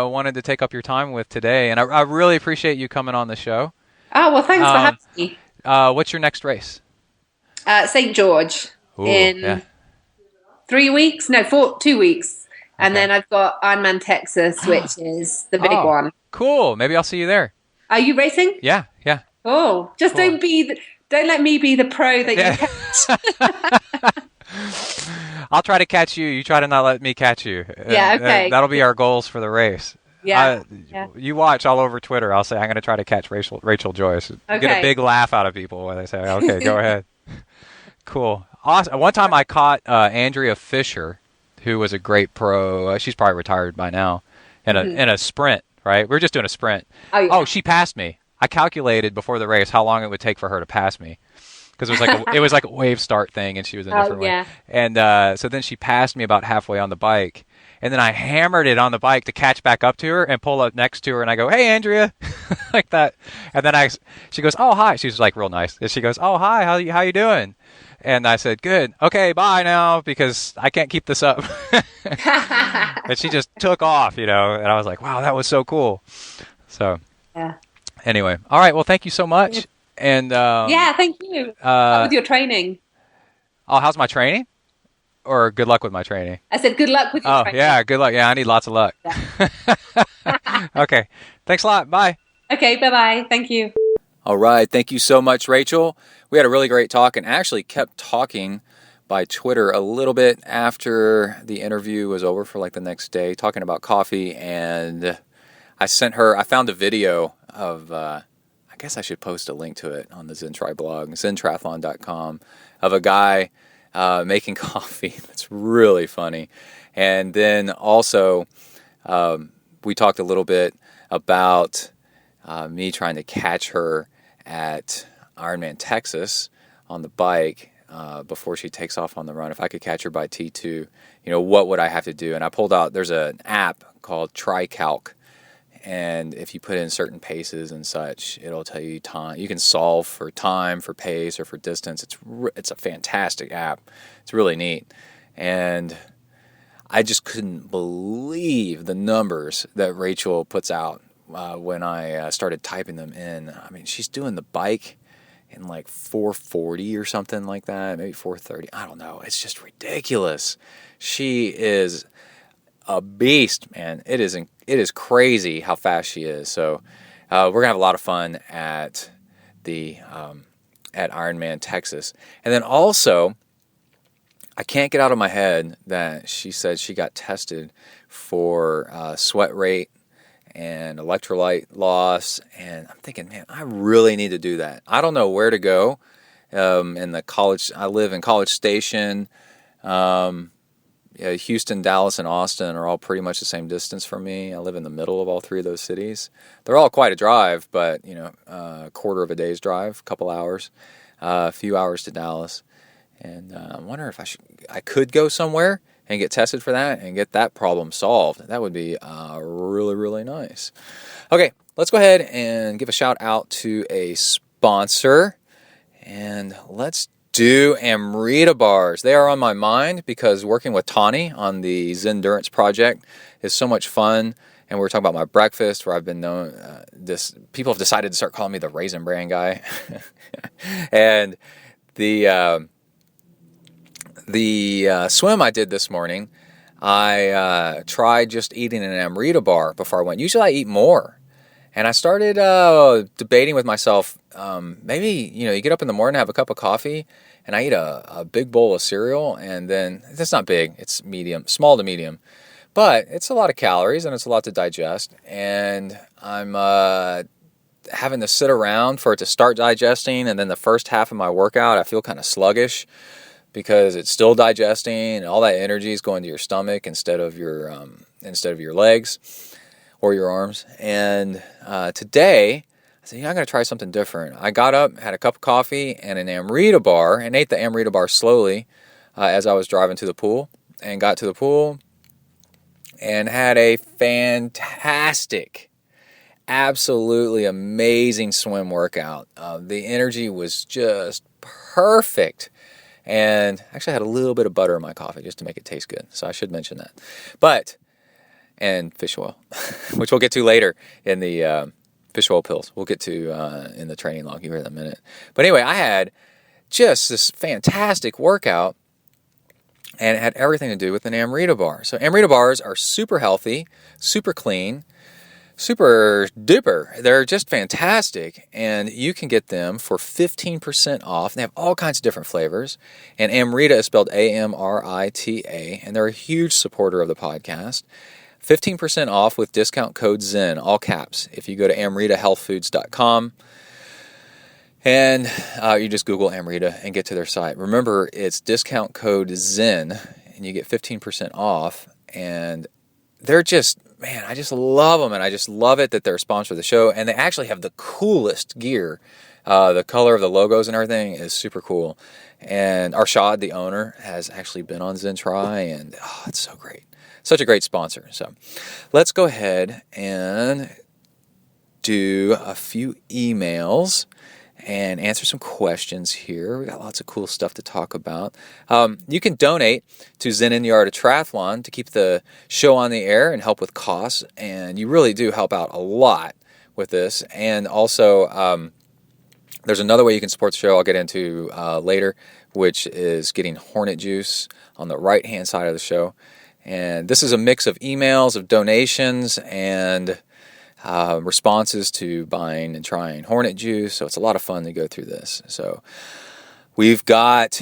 wanted to take up your time with today, and I really appreciate you coming on the show. Oh, well, thanks for having me. What's your next race? St. George. Ooh, in 3 weeks. No, 2 weeks. And Okay. then I've got Ironman Texas, which is the big one. Cool. Maybe I'll see you there. Are you racing? Yeah. Oh, just Cool. don't let me be the pro that you catch. I'll try to catch you. You try to not let me catch you. Yeah, okay. That'll be our goals for the race. Yeah. You watch all over Twitter. I'll say I'm going to try to catch Rachel Joyce. Okay. Get a big laugh out of people when they say, "Okay, go ahead." Cool. Awesome. One time I caught Andrea Fisher, who was a great pro. She's probably retired by now. In a sprint, right? We were just doing a sprint. Oh, yeah. Oh, she passed me. I calculated before the race how long it would take for her to pass me. Because it was like a wave start thing, and she was in a different way. And so then she passed me about halfway on the bike, and then I hammered it on the bike to catch back up to her and pull up next to her, and I go, "Hey, Andrea," like that. And then she goes, "Oh, hi." She's like real nice, and she goes, "Oh, hi. How you doing?" And I said, "Good. Okay, bye now, because I can't keep this up." And she just took off, and I was like, "Wow, that was so cool." So anyway, all right. Well, thank you so much. And thank you. With your training. Oh, how's my training? Or good luck with my training? I said good luck with your training. Oh, yeah, good luck. Yeah, I need lots of luck. Yeah. Okay. Thanks a lot. Bye. Okay, bye-bye. Thank you. All right. Thank you so much, Rachel. We had a really great talk and actually kept talking by Twitter a little bit after the interview was over for like the next day, talking about coffee. And I found a video of, I guess I should post a link to it on the ZenTri blog, zentriathlon.com, of a guy making coffee. That's really funny. And then also, we talked a little bit about me trying to catch her at Ironman Texas on the bike before she takes off on the run. If I could catch her by T2, what would I have to do? And I pulled out, there's an app called TriCalc. And if you put in certain paces and such, it'll tell you time. You can solve for time, for pace, or for distance. It's a fantastic app. It's really neat. And I just couldn't believe the numbers that Rachel puts out when I started typing them in. I mean, she's doing the bike in like 4:40 or something like that, maybe 4:30. I don't know. It's just ridiculous. She is a beast, man. It is crazy how fast she is. So we're gonna have a lot of fun at the at Ironman Texas. And then also, I can't get out of my head that she said she got tested for sweat rate and electrolyte loss. And I'm thinking, man, I really need to do that. I don't know where to go. In the college, I live in College Station. Houston, Dallas, and Austin are all pretty much the same distance from me. I live in the middle of all three of those cities. They're all quite a drive, but a quarter of a day's drive, a couple hours, a few hours to Dallas. And I'm wondering if I could go somewhere and get tested for that and get that problem solved. That would be really, really nice. Okay, let's go ahead and give a shout out to a sponsor, and let's do Amrita bars. They are on my mind because working with Donï on the ZenDurance project is so much fun. And we were talking about my breakfast, where I've been known, people have decided to start calling me the Raisin Bran guy. And the swim I did this morning, I tried just eating an Amrita bar before I went. Usually I eat more. And I started debating with myself, maybe, you get up in the morning, have a cup of coffee, and I eat a big bowl of cereal, and then, it's not big, it's medium, small to medium. But it's a lot of calories, and it's a lot to digest, and I'm having to sit around for it to start digesting, and then the first half of my workout, I feel kind of sluggish, because it's still digesting, and all that energy is going to your stomach instead of your legs or your arms. And today, I said, I'm going to try something different. I got up, had a cup of coffee and an Amrita bar, and ate the Amrita bar slowly as I was driving to the pool, and got to the pool and had a fantastic, absolutely amazing swim workout. The energy was just perfect. And actually I had a little bit of butter in my coffee just to make it taste good. So I should mention that. And fish oil, which we'll get to later in the fish oil pills. We'll get to in the training log here in a minute. But anyway, I had just this fantastic workout, and it had everything to do with an Amrita bar. So Amrita bars are super healthy, super clean, super duper. They're just fantastic, and you can get them for 15% off. They have all kinds of different flavors, and Amrita is spelled Amrita, and they're a huge supporter of the podcast. 15% off with discount code ZEN, all caps, if you go to amritahealthfoods.com. And you just Google Amrita and get to their site. Remember, it's discount code ZEN, and you get 15% off. And they're just, man, I just love them. And I just love it that they're a sponsor of the show. And they actually have the coolest gear. The color of the logos and everything is super cool. And Arshad, the owner, has actually been on ZenTri, and it's so great. Such a great sponsor. So let's go ahead and do a few emails and answer some questions here. We got lots of cool stuff to talk about. You can donate to Zen in the Art of Triathlon to keep the show on the air and help with costs. And you really do help out a lot with this. And also, there's another way you can support the show I'll get into later, which is getting Hornet Juice on the right-hand side of the show. And this is a mix of emails, of donations, and responses to buying and trying Hornet Juice. So it's a lot of fun to go through this. So we've got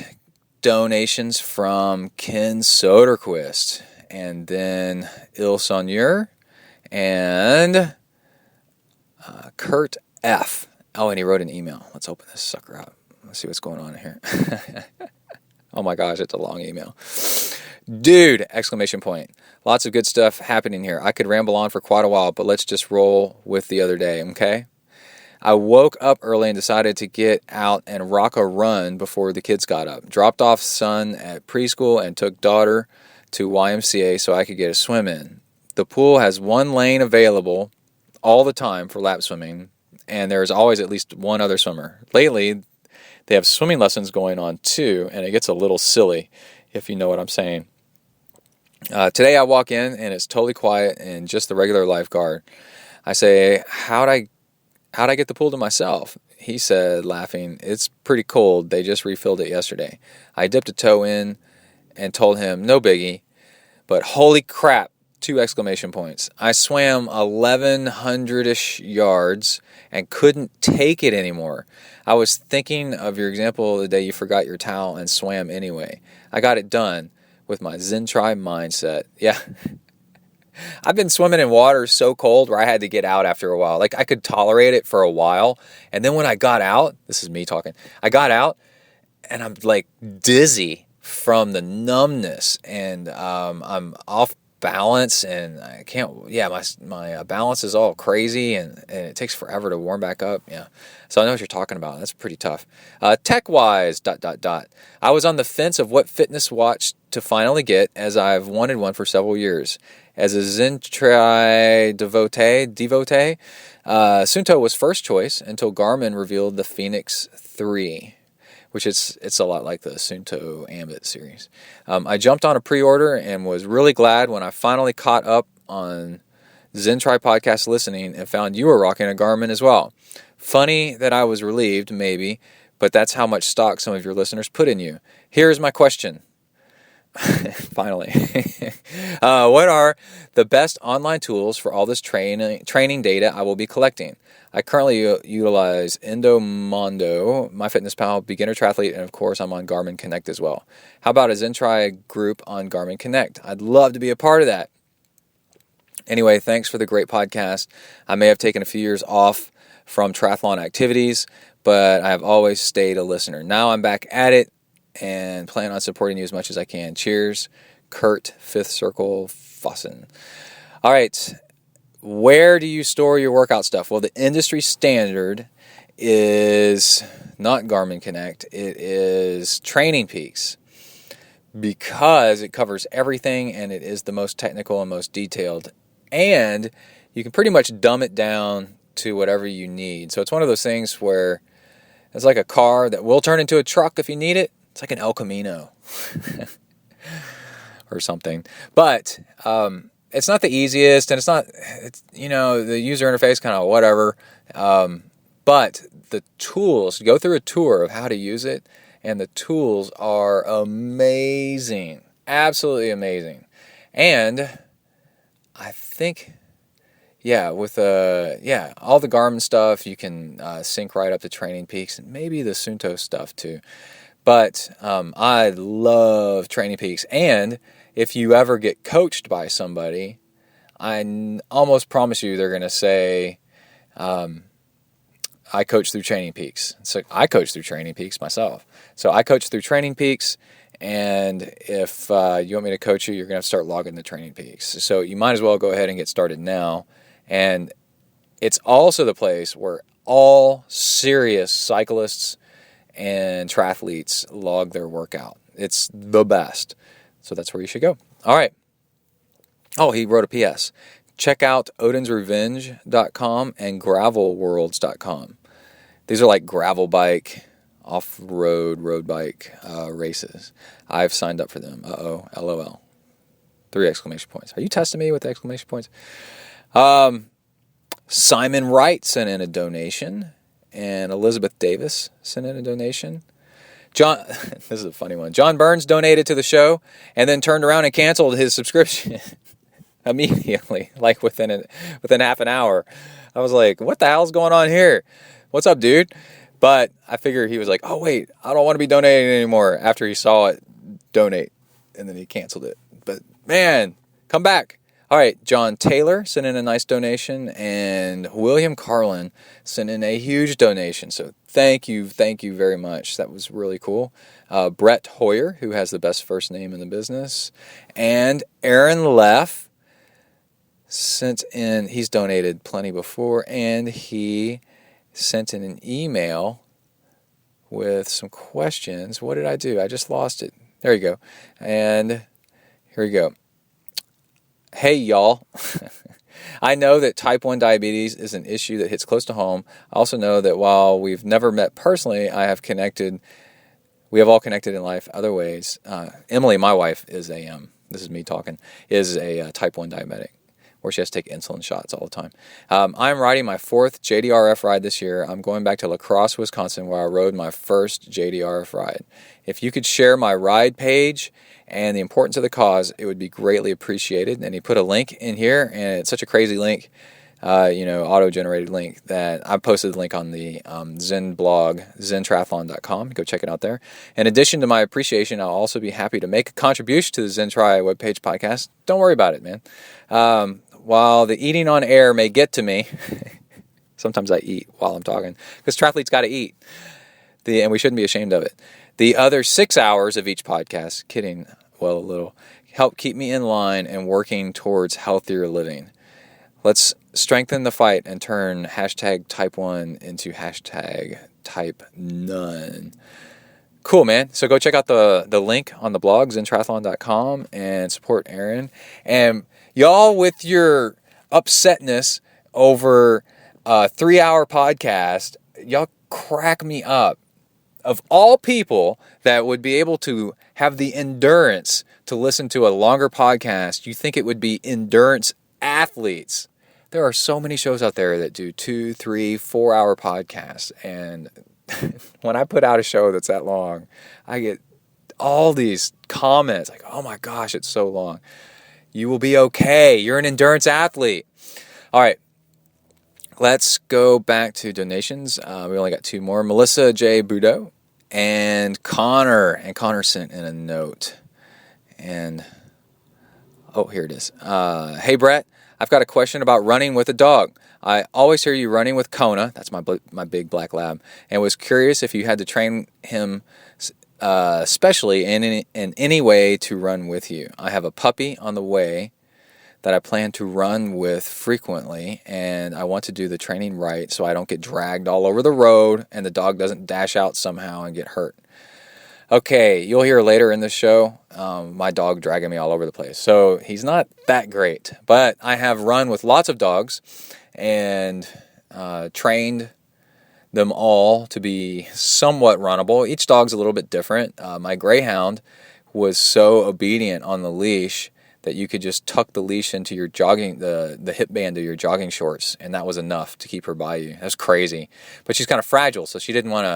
donations from Ken Soderquist, and then Il Sonier, and Kurt F. Oh, and he wrote an email. Let's open this sucker up. Let's see what's going on here. Oh my gosh, it's a long email. Dude! Exclamation point. Lots of good stuff happening here. I could ramble on for quite a while, but let's just roll with the other day, okay? I woke up early and decided to get out and rock a run before the kids got up. Dropped off son at preschool and took daughter to YMCA so I could get a swim in. The pool has one lane available all the time for lap swimming, and there's always at least one other swimmer. Lately, they have swimming lessons going on too, and it gets a little silly, if you know what I'm saying. Today I walk in and it's totally quiet and just the regular lifeguard. I say, how'd I get the pool to myself? He said, laughing, it's pretty cold. They just refilled it yesterday. I dipped a toe in and told him, no biggie, but holy crap, 2 exclamation points. I swam 1,100-ish yards and couldn't take it anymore. I was thinking of your example the day you forgot your towel and swam anyway. I got it done with my ZenTri mindset. Yeah. I've been swimming in water so cold where I had to get out after a while. Like I could tolerate it for a while. And then when I got out, this is me talking, I got out and I'm like dizzy from the numbness, and I'm off balance, and I can't. Yeah, my balance is all crazy, and it takes forever to warm back up. Yeah, so I know what you're talking about. That's pretty tough. Tech wise, ... I was on the fence of what fitness watch to finally get, as I've wanted one for several years. As a ZenTri devotee, Suunto was first choice until Garmin revealed the Phoenix 3. Which it's a lot like the Suunto Ambit series. I jumped on a pre-order and was really glad when I finally caught up on ZenTri podcast listening and found you were rocking a Garmin as well. Funny that I was relieved, maybe, but that's how much stock some of your listeners put in you. Here's my question. Finally. What are the best online tools for all this training data I will be collecting? I currently utilize Endomondo, MyFitnessPal, Beginner Triathlete, and of course I'm on Garmin Connect as well. How about a ZenTri group on Garmin Connect? I'd love to be a part of that. Anyway, thanks for the great podcast. I may have taken a few years off from triathlon activities, but I have always stayed a listener. Now I'm back at it and plan on supporting you as much as I can. Cheers, Kurt, Fifth Circle, Fossen. All right. Where do you store your workout stuff? Well, the industry standard is not Garmin Connect. It is Training Peaks, because it covers everything and it is the most technical and most detailed. And you can pretty much dumb it down to whatever you need. So it's one of those things where it's like a car that will turn into a truck if you need it. It's like an El Camino or something. But it's not the easiest, and it's the user interface kind of whatever. But the tools, go through a tour of how to use it, and the tools are amazing, absolutely amazing. And I think, with all the Garmin stuff, you can sync right up to Training Peaks, and maybe the Suunto stuff too. But I love Training Peaks, and if you ever get coached by somebody, I almost promise you they're going to say, I coach through Training Peaks. So I coach through Training Peaks myself. So I coach through Training Peaks, and if you want me to coach you, you're going to have to start logging the Training Peaks. So you might as well go ahead and get started now. And it's also the place where all serious cyclists and triathletes log their workout. It's the best. So that's where you should go. All right. Oh, he wrote a PS. Check out odinsrevenge.com and gravelworlds.com. These are like gravel bike, off-road, road bike races. I've signed up for them. Uh-oh, LOL. 3 exclamation points. Are you testing me with exclamation points? Simon Wright sent in a donation, and Elizabeth Davis sent in a donation. John, this is a funny one. John Burns donated to the show and then turned around and canceled his subscription immediately, like within half an hour. I was like, what the hell's going on here? What's up, dude? But I figured he was like, oh, wait, I don't want to be donating anymore after he saw it donate, and then he canceled it. But, man, come back. All right, John Taylor sent in a nice donation, and William Carlin sent in a huge donation. So thank you very much. That was really cool. Brett Hoyer, who has the best first name in the business, and Aaron Leff sent in, he's donated plenty before, and he sent in an email with some questions. What did I do? I just lost it. There you go. And here we go. Hey, y'all. I know that type 1 diabetes is an issue that hits close to home. I also know that while we've never met personally, we have all connected in life other ways. Emily, my wife, this is me talking, is a type 1 diabetic, where she has to take insulin shots all the time. I'm riding my 4th JDRF ride this year. I'm going back to La Crosse, Wisconsin, where I rode my first JDRF ride. If you could share my ride page and the importance of the cause, it would be greatly appreciated. And he put a link in here, and it's such a crazy link, auto-generated link, that I posted the link on the Zen blog, zentriathlon.com. Go check it out there. In addition to my appreciation, I'll also be happy to make a contribution to the ZenTri webpage podcast. Don't worry about it, man. While the eating on air may get to me, sometimes I eat while I'm talking, because triathletes got to eat, and we shouldn't be ashamed of it. The other 6 hours of each podcast, kidding, well, a little, help keep me in line and working towards healthier living. Let's strengthen the fight and turn hashtag type 1 into hashtag type none. Cool, man. So go check out the link on the blog, zentriathlon.com, and support Aaron. And y'all, with your upsetness over a 3-hour podcast, y'all crack me up. Of all people that would be able to have the endurance to listen to a longer podcast, you think it would be endurance athletes. There are so many shows out there that do 2, 3, 4-hour podcasts. And when I put out a show that's that long, I get all these comments like, oh my gosh, it's so long. You will be okay. You're an endurance athlete. All right. Let's go back to donations. We only got 2 more. Melissa J. Budo and Connor. And Connor sent in a note. And, oh, here it is. Hey, Brett, I've got a question about running with a dog. I always hear you running with Kona. That's my big black lab. And was curious if you had to train him especially in any way to run with you. I have a puppy on the way that I plan to run with frequently, and I want to do the training right so I don't get dragged all over the road and the dog doesn't dash out somehow and get hurt. Okay, you'll hear later in the show my dog dragging me all over the place. So he's not that great, but I have run with lots of dogs and trained them all to be somewhat runnable. Each dog's a little bit different. My greyhound was so obedient on the leash that you could just tuck the leash into your jogging, the hip band of your jogging shorts, and that was enough to keep her by you. That's crazy. But she's kind of fragile, so she didn't want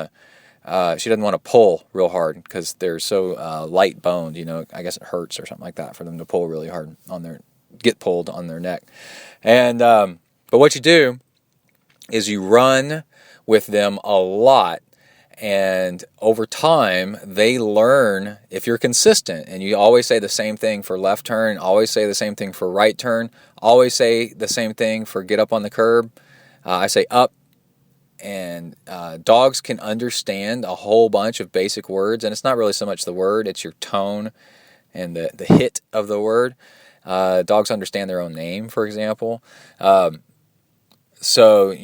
to pull real hard because they're so light boned. I guess it hurts or something like that for them to pull really hard get pulled on their neck. And but what you do is you run with them a lot. And over time, they learn if you're consistent. And you always say the same thing for left turn, always say the same thing for right turn, always say the same thing for get up on the curb. I say up. And dogs can understand a whole bunch of basic words. And it's not really so much the word, it's your tone and the hit of the word. Dogs understand their own name, for example. So,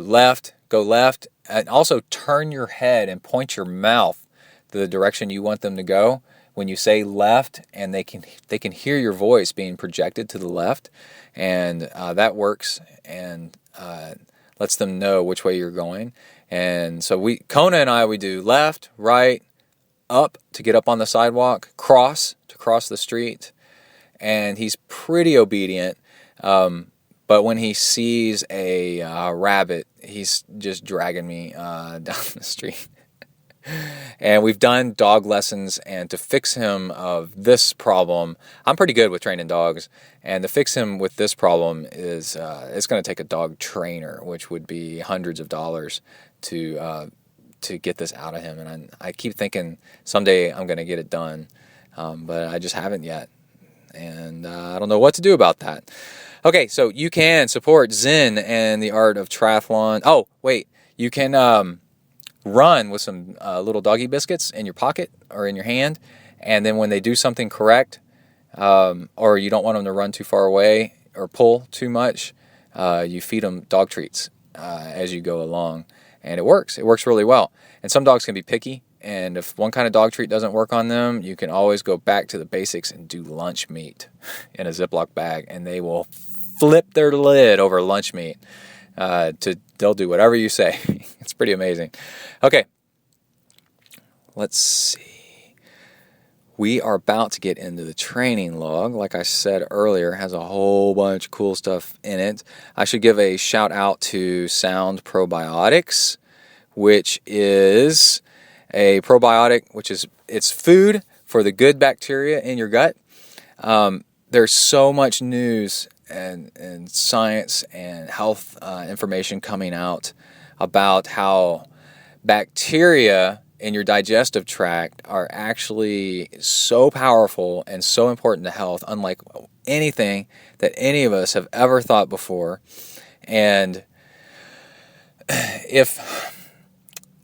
left, go left. And also turn your head and point your mouth to the direction you want them to go. When you say left, and they can hear your voice being projected to the left, and that works and lets them know which way you're going. And so Kona and I do left, right, up to get up on the sidewalk, cross to cross the street, and he's pretty obedient. But when he sees a rabbit, he's just dragging me down the street. And we've done dog lessons, and to fix him of this problem, I'm pretty good with training dogs. And to fix him with this problem is it's going to take a dog trainer, which would be hundreds of dollars to get this out of him. And I keep thinking someday I'm going to get it done, but I just haven't yet. And I don't know what to do about that. Okay, so you can support Zen and the art of triathlon. Oh, wait, you can run with some little doggy biscuits in your pocket or in your hand, and then when they do something correct, or you don't want them to run too far away or pull too much, you feed them dog treats as you go along, and it works. It works really well. And some dogs can be picky, and if one kind of dog treat doesn't work on them, you can always go back to the basics and do lunch meat in a Ziploc bag, and they will flip their lid over lunch meat. They'll do whatever you say. It's pretty amazing. Okay, let's see. We are about to get into the training log. Like I said earlier, has a whole bunch of cool stuff in it. I should give a shout out to Sound Probiotics, which is a probiotic, it's food for the good bacteria in your gut. There's so much news and science and health information coming out about how bacteria in your digestive tract are actually so powerful and so important to health, unlike anything that any of us have ever thought before. And if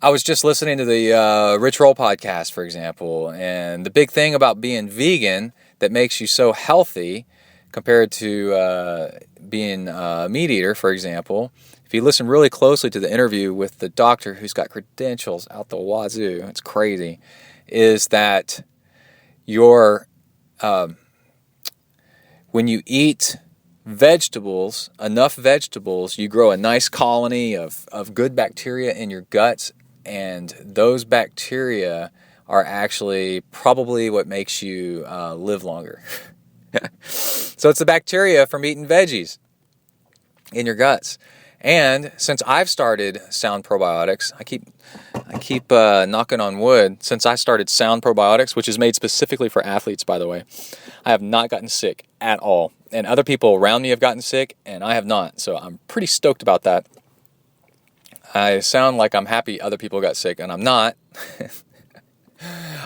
I was just listening to the Rich Roll podcast, for example, and the big thing about being vegan that makes you so healthy compared to being a meat eater, for example, if you listen really closely to the interview with the doctor who's got credentials out the wazoo, it's crazy, is that your when you eat vegetables, enough vegetables, you grow a nice colony of good bacteria in your guts, and those bacteria are actually probably what makes you live longer. So it's the bacteria from eating veggies in your guts. And since I've started Sound Probiotics, I keep knocking on wood. Since I started Sound Probiotics, which is made specifically for athletes, by the way, I have not gotten sick at all. And other people around me have gotten sick, and I have not. So I'm pretty stoked about that. I sound like I'm happy other people got sick, and I'm not.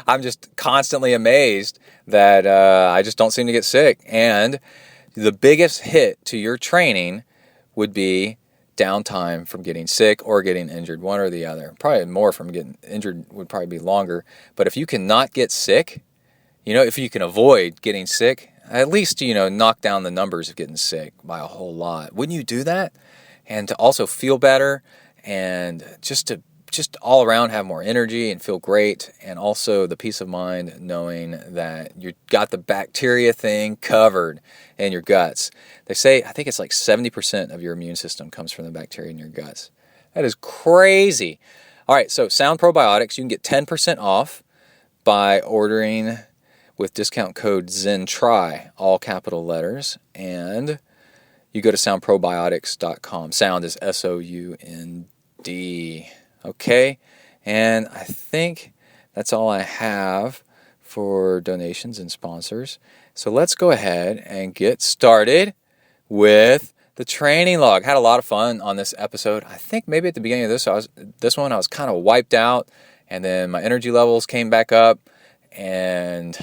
I'm just constantly amazed that I just don't seem to get sick. And the biggest hit to your training would be downtime from getting sick or getting injured, one or the other. Probably more from getting injured would probably be longer. But if you cannot get sick, if you can avoid getting sick, at least, knock down the numbers of getting sick by a whole lot. Wouldn't you do that? And to also feel better and just all around have more energy and feel great, and also the peace of mind knowing that you got the bacteria thing covered in your guts. They say, I think it's like 70% of your immune system comes from the bacteria in your guts. That is crazy. All right, so Sound Probiotics, you can get 10% off by ordering with discount code ZenTri, all capital letters, and you go to soundprobiotics.com. Sound is SOUND. Okay, and I think that's all I have for donations and sponsors. So let's go ahead and get started with the training log. Had a lot of fun on this episode. I think maybe at the beginning of this one I was kind of wiped out, and then my energy levels came back up, and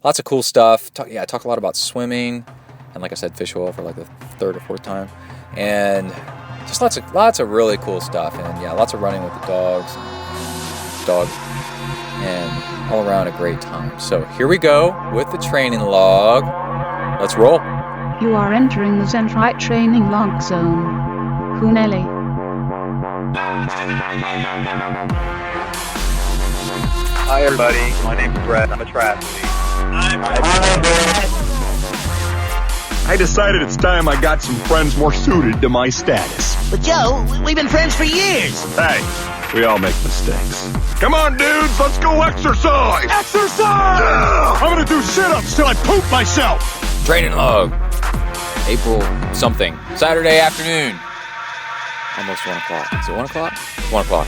lots of cool stuff. I talk a lot about swimming, and like I said, fish oil for like the third or fourth time, and just lots of really cool stuff, and lots of running with the dogs, and all around a great time. So here we go with the training log. Let's roll. You are entering the ZenTri training log zone. Huneli. Hi everybody, my name is Brett. I'm a triathlete. Hi Brett. I decided it's time I got some friends more suited to my status. But Joe, we've been friends for years. Hey, we all make mistakes. Come on, dudes, let's go exercise! Exercise! Yeah! I'm gonna do sit-ups till I poop myself! Training log. April something. Saturday afternoon. Almost 1 o'clock. Is it 1 o'clock? 1 o'clock.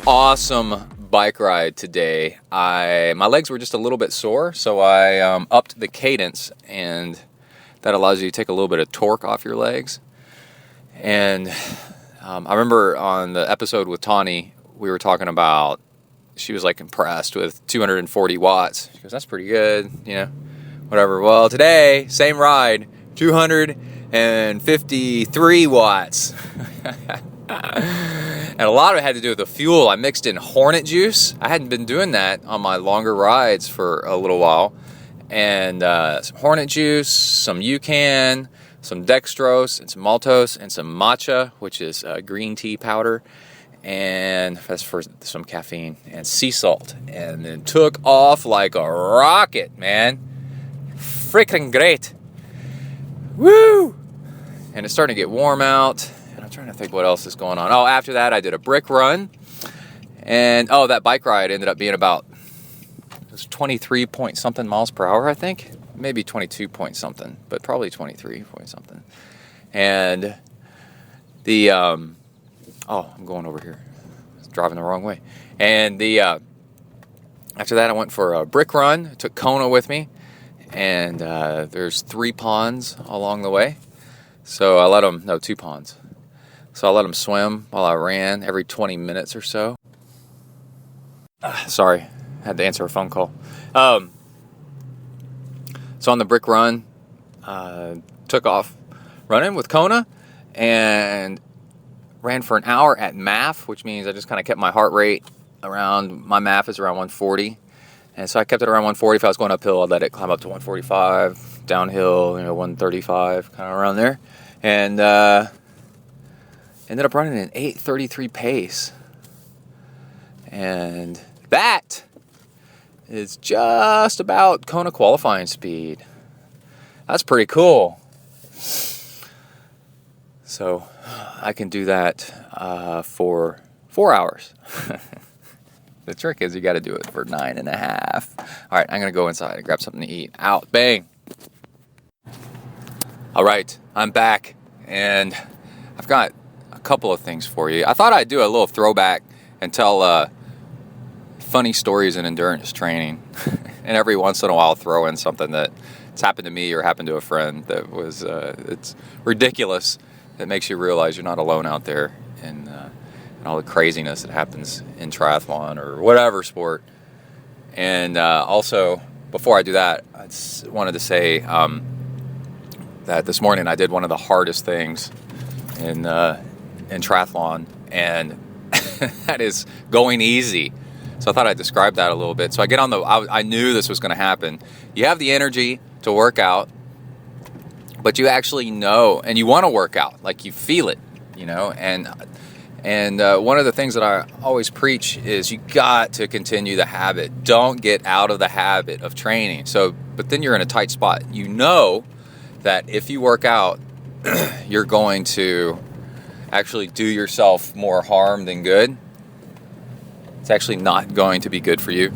Awesome bike ride today. My legs were just a little bit sore, so I upped the cadence, and that allows you to take a little bit of torque off your legs. And I remember on the episode with Tawny, we were talking about, she was like impressed with 240 watts. She goes, that's pretty good, whatever. Well, today, same ride, 253 watts. And a lot of it had to do with the fuel. I mixed in Hornet juice. I hadn't been doing that on my longer rides for a little while. And some Hornet juice, some UCAN, some dextrose, and some maltose, and some matcha, which is green tea powder. And that's for some caffeine, and sea salt. And then took off like a rocket, man. Freaking great. Woo! And it's starting to get warm out. And I'm trying to think what else is going on. Oh, after that, I did a brick run. And, that bike ride ended up being about 23 point something miles per hour, I think. Maybe 22 point something, but probably 23 point something. And the, I'm going over here. I was driving the wrong way. And after that, I went for a brick run. I took Kona with me. And there's 3 ponds along the way. So I let them, 2 ponds. So I let them swim while I ran every 20 minutes or so. Sorry, had to answer a phone call. So on the brick run, took off running with Kona, and ran for an hour at MAF, which means I just kind of kept my heart rate around, my MAF is around 140. And so I kept it around 140. If I was going uphill, I'd let it climb up to 145. Downhill, 135, kind of around there. And ended up running an 8:33 pace. And that is just about Kona qualifying speed. That's pretty cool. So I can do that for 4 hours. The trick is you got to do it for 9.5. All right, I'm going to go inside and grab something to eat. Out. Bang. All right, I'm back, and I've got a couple of things for you. I thought I'd do a little throwback and tell funny stories in endurance training. And every once in a while throw in something that's happened to me or happened to a friend that was it's ridiculous. That makes you realize you're not alone out there and all the craziness that happens in triathlon or whatever sport. And also, before I do that, I just wanted to say that this morning I did one of the hardest things in triathlon, and that is going easy. So I thought I'd describe that a little bit. So I get on I knew this was going to happen. You have the energy to work out, but you actually know, and you want to work out, like you feel it, and one of the things that I always preach is you got to continue the habit. Don't get out of the habit of training. But then you're in a tight spot. You know that if you work out, you're going to actually do yourself more harm than good. It's actually not going to be good for you.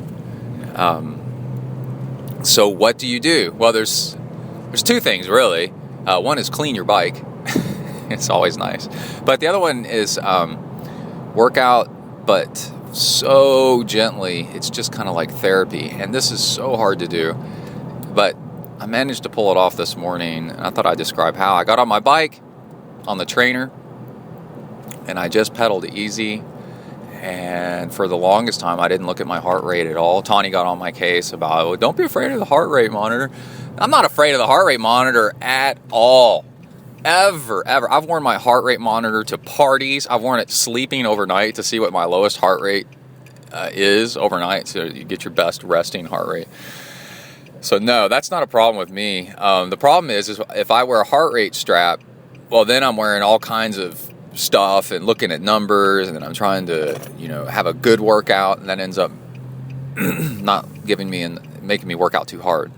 So what do you do? Well, there's two things really. One is clean your bike. It's always nice. But the other one is work out, but so gently. It's just kind of like therapy. And this is so hard to do. But I managed to pull it off this morning. And I thought I'd describe how. I got on my bike, on the trainer, and I just pedaled easy. And for the longest time, I didn't look at my heart rate at all. Tawny got on my case about, oh, don't be afraid of the heart rate monitor. I'm not afraid of the heart rate monitor at all. Ever. I've worn my heart rate monitor to parties. I've worn it sleeping overnight to see what my lowest heart rate is overnight, so you get your best resting heart rate. So no, that's not a problem with me. The problem is if I wear a heart rate strap, well, then I'm wearing all kinds of stuff and looking at numbers, and then I'm trying to, have a good workout, and that ends up not giving me and making me work out too hard.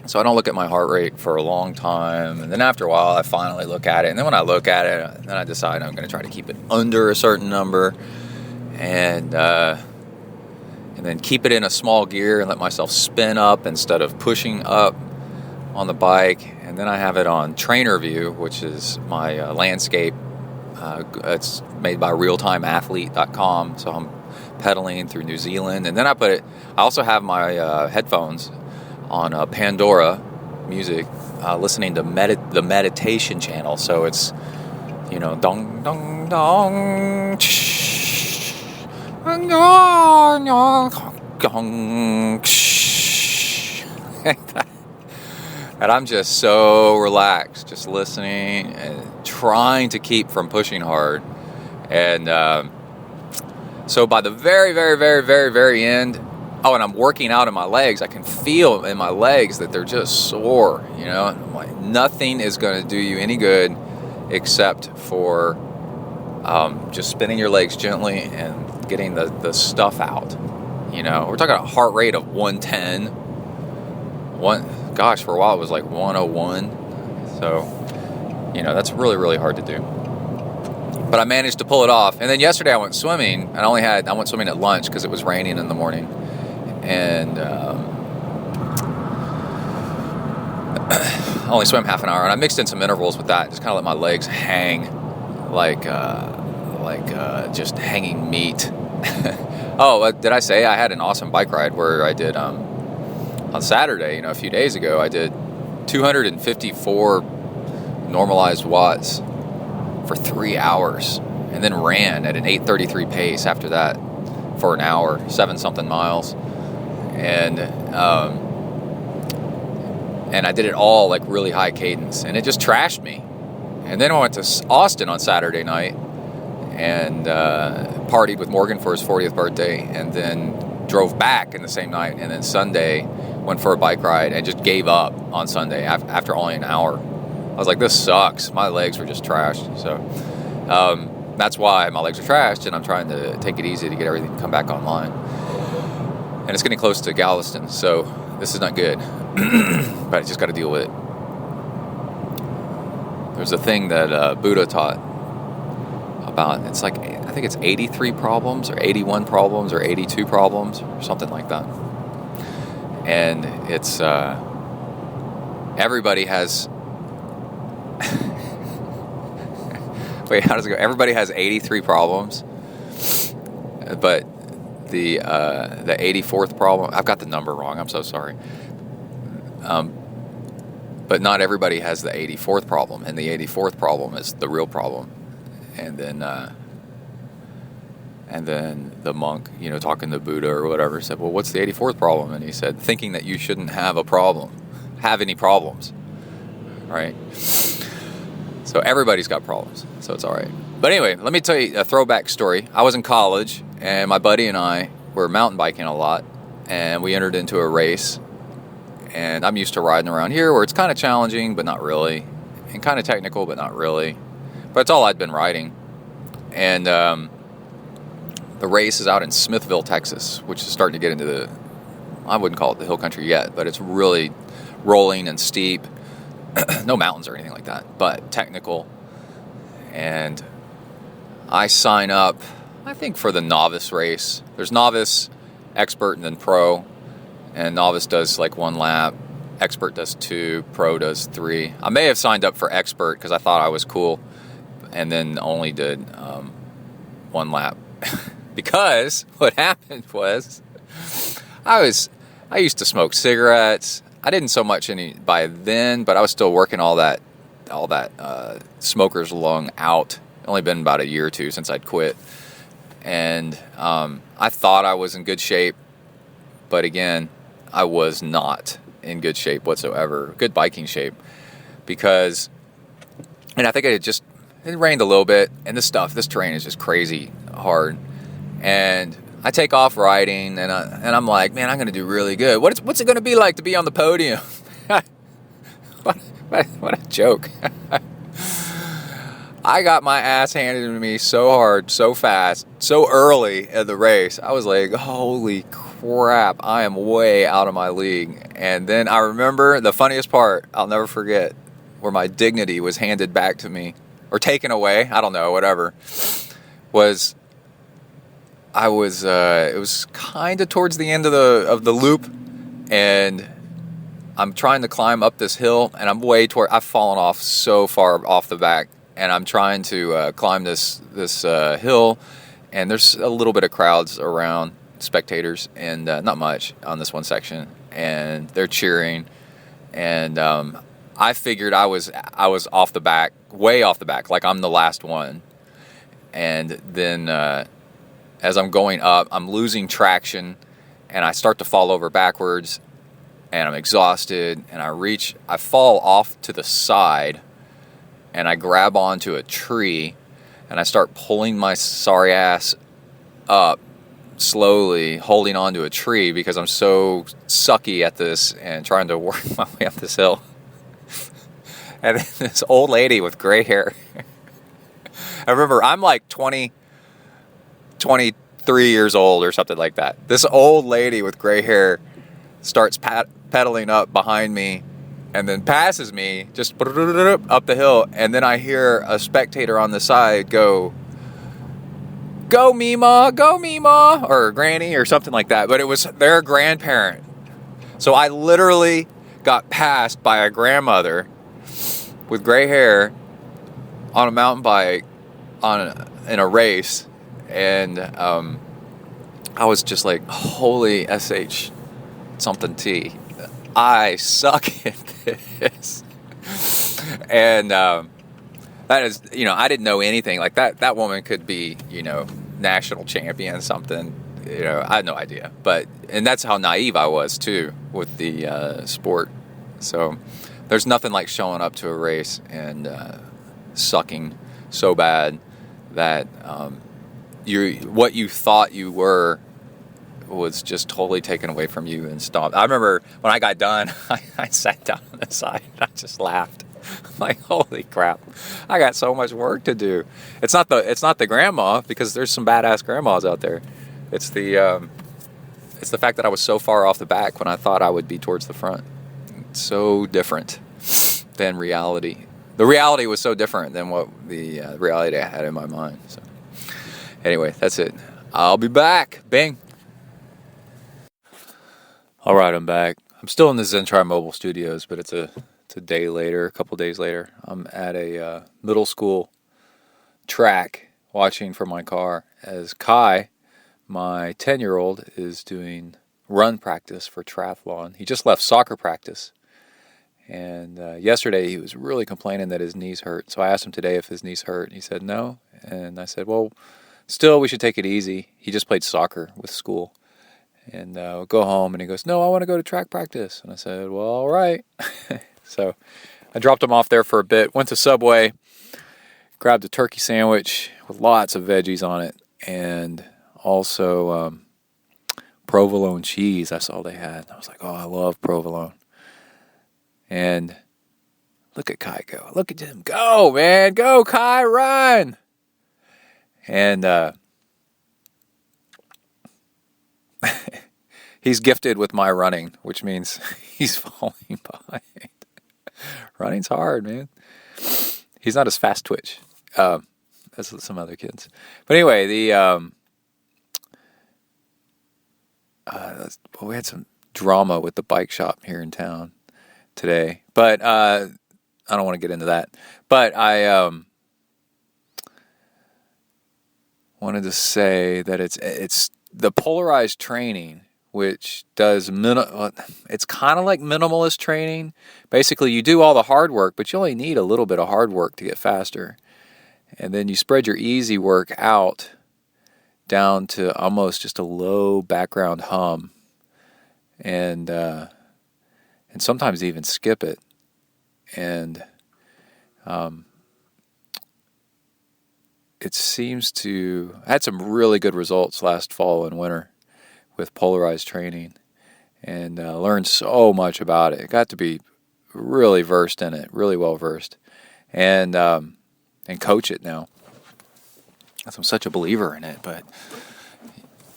So I don't look at my heart rate for a long time, and then after a while I finally look at it, and then when I look at it, then I decide I'm going to try to keep it under a certain number, and then keep it in a small gear and let myself spin up instead of pushing up on the bike. And then I have it on Trainer View, which is my landscape. It's made by realtimeathlete.com, so I'm pedaling through New Zealand. And then I also have my headphones on Pandora music, listening to the meditation channel. So it's, dong, dong, dong, and I'm just so relaxed, just listening and trying to keep from pushing hard. And so by the very, very, very, very, very end, and I'm working out in my legs, I can feel in my legs that they're just sore, Like, nothing is going to do you any good except for just spinning your legs gently and getting the stuff out. We're talking a heart rate of 110. For a while it was like 101. So, that's really, really hard to do. But I managed to pull it off. And then yesterday I went swimming, and I went swimming at lunch because it was raining in the morning. And I only swam half an hour, and I mixed in some intervals with that, just kind of let my legs hang like just hanging meat. Oh, did I say I had an awesome bike ride where I did on Saturday, a few days ago, I did 254 normalized watts for 3 hours, and then ran at an 8:33 pace after that for an hour, 7-something miles. And I did it all like really high cadence, and it just trashed me. And then I went to Austin on Saturday night and partied with Morgan for his 40th birthday, and then drove back in the same night, and then Sunday went for a bike ride and just gave up on Sunday after only an hour. I was like, this sucks. My legs were just trashed. So that's why my legs are trashed, and I'm trying to take it easy to get everything to come back online. And it's getting close to Galveston, so this is not good. But I just got to deal with it. There's a thing that Buddha taught about. It's like, I think it's 83 problems or 81 problems or 82 problems or something like that. And it's everybody has wait, how does it go? Everybody has 83 problems, but the 84th problem, I've got the number wrong, I'm so sorry. But not everybody has the 84th problem, and the 84th problem is the real problem. And then the monk, talking to Buddha or whatever, said, well, what's the 84th problem? And he said, thinking that you shouldn't have any problems, right? So everybody's got problems, so it's all right. But anyway, let me tell you a throwback story. I was in college, and my buddy and I were mountain biking a lot, and we entered into a race. And I'm used to riding around here where it's kind of challenging, but not really, and kind of technical, but not really. But it's all I'd been riding. And the race is out in Smithville, Texas, which is starting to get into I wouldn't call it the hill country yet, but it's really rolling and steep. No mountains or anything like that, but technical. And I sign up, I think, for the novice race. There's novice, expert, and then pro. And novice does like 1 lap, expert does 2, pro does 3. I may have signed up for expert because I thought I was cool, and then only did 1 lap. Because what happened was, I used to smoke cigarettes. I didn't so much by then, but I was still working all that smoker's lung out. Only been about a year or two since I'd quit, and I thought I was in good shape, but again, I was not in good shape whatsoever, good biking shape, because, and I think it rained a little bit, and this terrain is just crazy hard, and I take off riding, and I'm like, man, I'm going to do really good. What's it going to be like to be on the podium? What a joke. I got my ass handed to me so hard, so fast, so early in the race. I was like, holy crap, I am way out of my league. And then I remember the funniest part, I'll never forget, where my dignity was handed back to me, or taken away, I don't know, whatever, was it was kind of towards the end of the loop, and I'm trying to climb up this hill, and I've fallen off so far off the back, and I'm trying to climb this hill, and there's a little bit of crowds around, spectators, and not much on this one section, and they're cheering, and I figured I was off the back, way off the back, like I'm the last one, and then as I'm going up, I'm losing traction, and I start to fall over backwards, and I'm exhausted, and I fall off to the side, and I grab onto a tree, and I start pulling my sorry ass up slowly, holding onto a tree because I'm so sucky at this and trying to work my way up this hill. And then this old lady with gray hair, I remember I'm like 23 years old or something like that. This old lady with gray hair starts pedaling up behind me and then passes me just up the hill, and then I hear a spectator on the side go Mima, or Granny or something like that, but it was their grandparent. So I literally got passed by a grandmother with gray hair on a mountain bike in a race, and I was just like, holy SH something T, I suck at this. And that is, I didn't know anything. Like that woman could be, national champion, something, I had no idea. And that's how naive I was too with the sport. So there's nothing like showing up to a race and sucking so bad that what you thought you were was just totally taken away from you and stopped. I remember when I got done, I sat down on the side and I just laughed. I'm like, holy crap, I got so much work to do. It's not the grandma, because there's some badass grandmas out there. It's the fact that I was so far off the back when I thought I would be towards the front. It's so different than reality. The reality was so different than what the reality I had in my mind. So anyway, that's it. I'll be back. Bing. All right, I'm back. I'm still in the ZenTri mobile studios, but it's a day later, a couple days later. I'm at a middle school track watching from my car as Kai, my 10-year-old, is doing run practice for triathlon. He just left soccer practice. And yesterday he was really complaining that his knees hurt. So I asked him today if his knees hurt. And he said no. And I said, well, still, we should take it easy. He just played soccer with school. And go home, and he goes, no, I want to go to track practice. And I said, well, all right. So I dropped him off there for a bit, went to Subway, grabbed a turkey sandwich with lots of veggies on it, and also provolone cheese I saw they had. I was like, oh, I love provolone. And look at Kai go. Look at him go, man. Go, Kai, run. And he's gifted with my running, which means he's falling behind. Running's hard, man. He's not as fast twitch as some other kids. But anyway, we had some drama with the bike shop here in town today. But I don't want to get into that. But I wanted to say that it's the polarized training, which does it's kind of like minimalist training. Basically, you do all the hard work, but you only need a little bit of hard work to get faster. And then you spread your easy work out down to almost just a low background hum. And sometimes even skip it. And it seems to... I had some really good results last fall and winter with polarized training, and learned so much about it. Got to be really versed in it, really well versed, and coach it now. I'm such a believer in it, but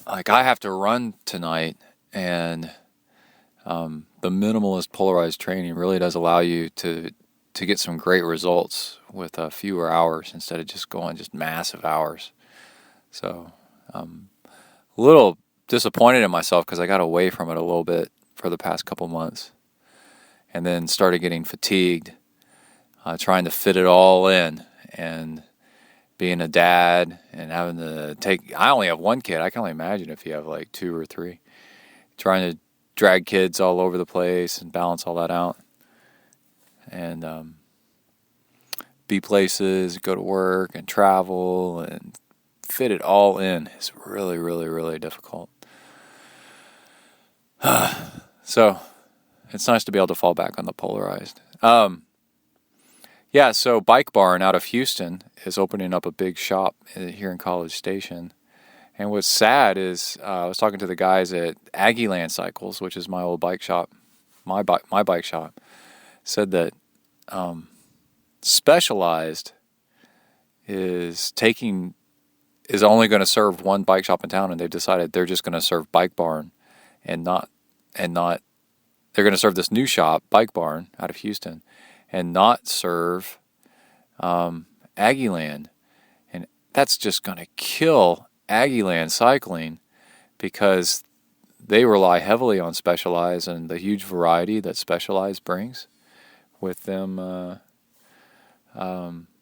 like I have to run tonight, and the minimalist polarized training really does allow you to get some great results with fewer hours instead of just going massive hours. So a little disappointed in myself because I got away from it a little bit for the past couple months, and then started getting fatigued trying to fit it all in, and being a dad and having to take... I only have one kid. I can only imagine if you have like 2 or 3. Trying to drag kids all over the place and balance all that out. And be places, go to work and travel and fit it all in is really, really, really difficult. So it's nice to be able to fall back on the polarized. Yeah, so Bike Barn out of Houston is opening up a bike shop here in College Station. And what's sad is I was talking to the guys at Aggieland Cycles, which is my old bike shop, my bike shop, said that Specialized is only going to serve one bike shop in town, and they've decided they're just going to serve Bike Barn and not they're going to serve this new shop, Bike Barn, out of Houston, and not serve Aggieland. And that's just going to kill Aggieland cycling, because they rely heavily on Specialized and the huge variety that Specialized brings with them. They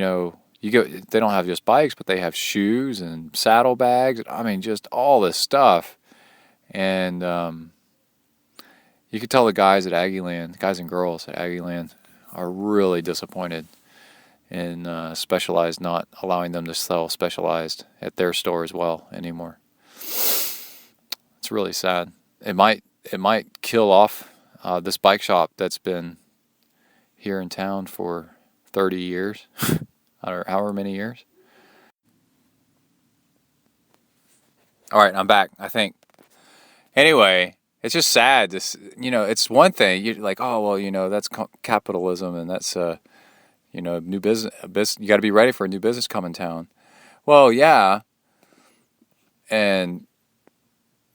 don't have just bikes, but they have shoes and saddlebags. I mean, just all this stuff. And you could tell the guys at Aggieland, guys and girls at Aggieland, are really disappointed in Specialized not allowing them to sell Specialized at their store as well anymore. It's really sad. It might kill off this bike shop that's been here in town for 30 years, or however many years. All right, I'm back, I think. Anyway, it's just sad. This, it's one thing. You're like, oh, well, that's capitalism, and that's, new business. You got to be ready for a new business coming town. Well, yeah. And,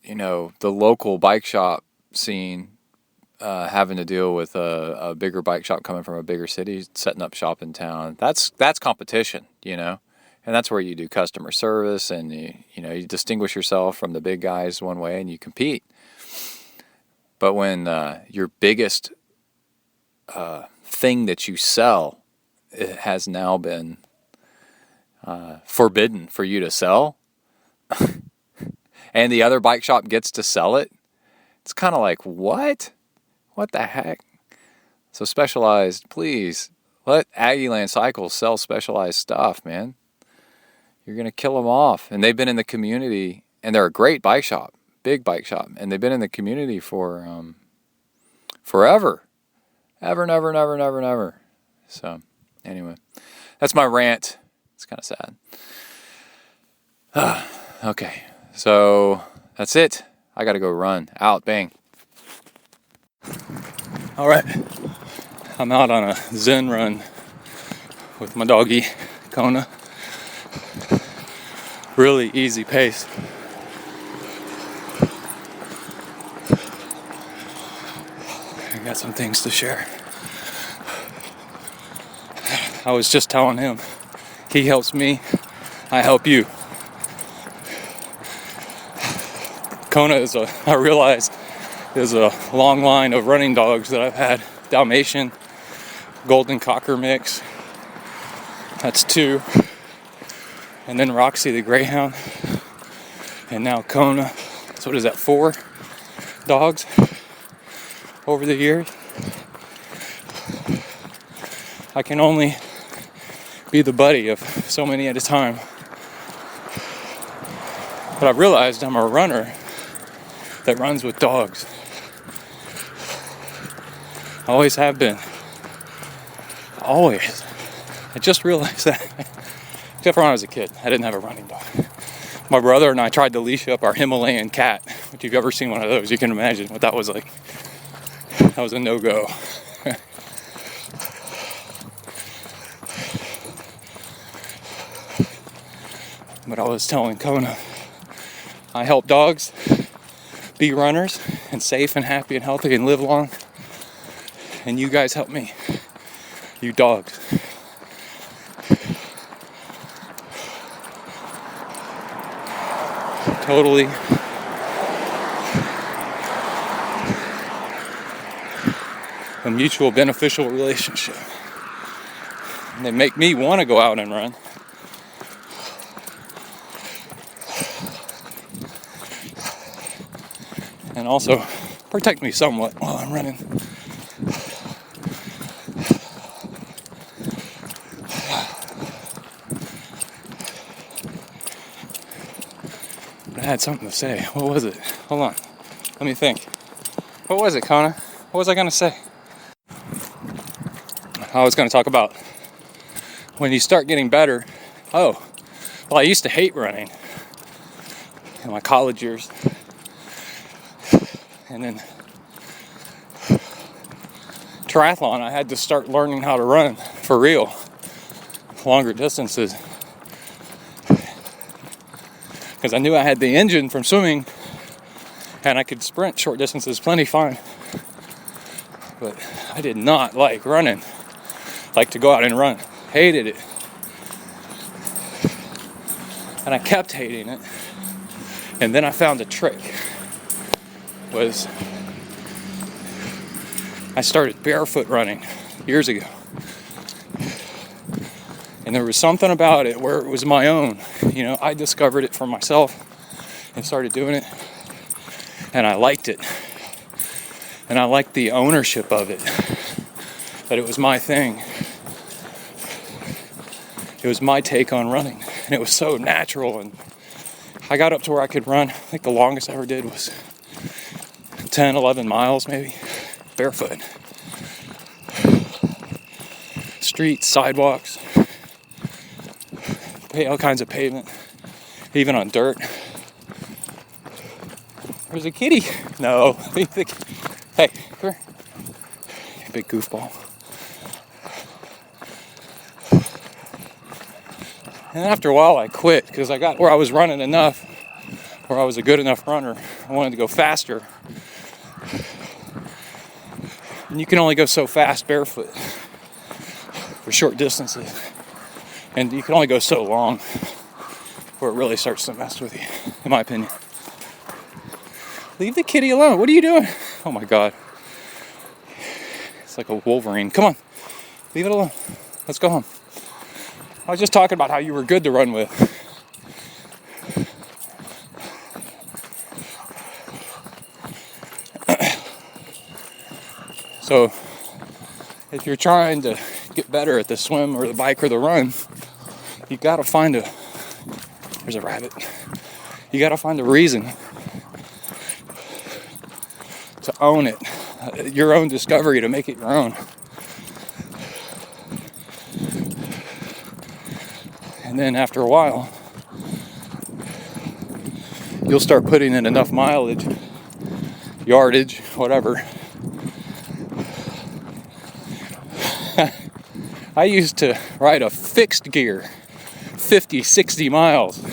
the local bike shop scene, having to deal with a bigger bike shop coming from a bigger city, setting up shop in town. That's competition, and that's where you do customer service, and you distinguish yourself from the big guys one way, and you compete. But when your biggest thing that you sell, it has now been forbidden for you to sell, and the other bike shop gets to sell it, it's kind of like, what? What the heck? So Specialized, please, let Aggieland Cycles sell Specialized stuff, man. You're going to kill them off. And they've been in the community, and they're a great bike shop, big bike shop, and they've been in the community for forever. Never. So, anyway, that's my rant. It's kind of sad. Okay, so that's it. I got to go run. Out, bang. All right, I'm out on a Zen run with my doggy, Kona. Really easy pace. I got some things to share. I was just telling him, he helps me, I help you. Kona I realized there's a long line of running dogs that I've had. Dalmatian, Golden Cocker mix. That's 2. And then Roxy the Greyhound. And now Kona. So what is that, 4 dogs over the years? I can only be the buddy of so many at a time. But I've realized I'm a runner that runs with dogs. I always have been. Always. I just realized that. Except for when I was a kid. I didn't have a running dog. My brother and I tried to leash up our Himalayan cat. If you've ever seen one of those, you can imagine what that was like. That was a no-go. But I was telling Kona, I help dogs be runners and safe and happy and healthy and live long. And you guys help me. You dogs. Totally. A mutual beneficial relationship. And they make me want to go out and run. And also protect me somewhat while I'm running. I had something to say. What was it? Hold on. Let me think. What was it, Kona? What was I going to say? I was going to talk about when you start getting better. Oh, well, I used to hate running in my college years. And then triathlon, I had to start learning how to run for real, longer distances. Because I knew I had the engine from swimming and I could sprint short distances plenty fine. But I did not like running, like to go out and run. Hated it. And I kept hating it. And then I found a trick. I started barefoot running years ago. And there was something about it where it was my own. You know, I discovered it for myself and started doing it. And I liked it. And I liked the ownership of it. That it was my thing. It was my take on running. And it was so natural. And I got up to where I could run. I think the longest I ever did was 10, 11 miles maybe. Barefoot. streets, sidewalks, all kinds of pavement, even on dirt. There's a kitty. No. Hey, come here. Big goofball. And after a while I quit because I got where I was running enough, where I was a good enough runner. I wanted to go faster. And you can only go so fast barefoot for short distances. And you can only go so long before it really starts to mess with you, in my opinion. Leave the kitty alone. What are you doing? Oh my God. It's like a Wolverine. Come on. Leave it alone. Let's go home. I was just talking about how you were good to run with. So, if you're trying to get better at the swim or the bike or the run, you gotta find there's a rabbit. You gotta find a reason to own it, your own discovery, to make it your own. And then after a while, you'll start putting in enough mileage, yardage, whatever. I used to ride a fixed gear 50, 60 miles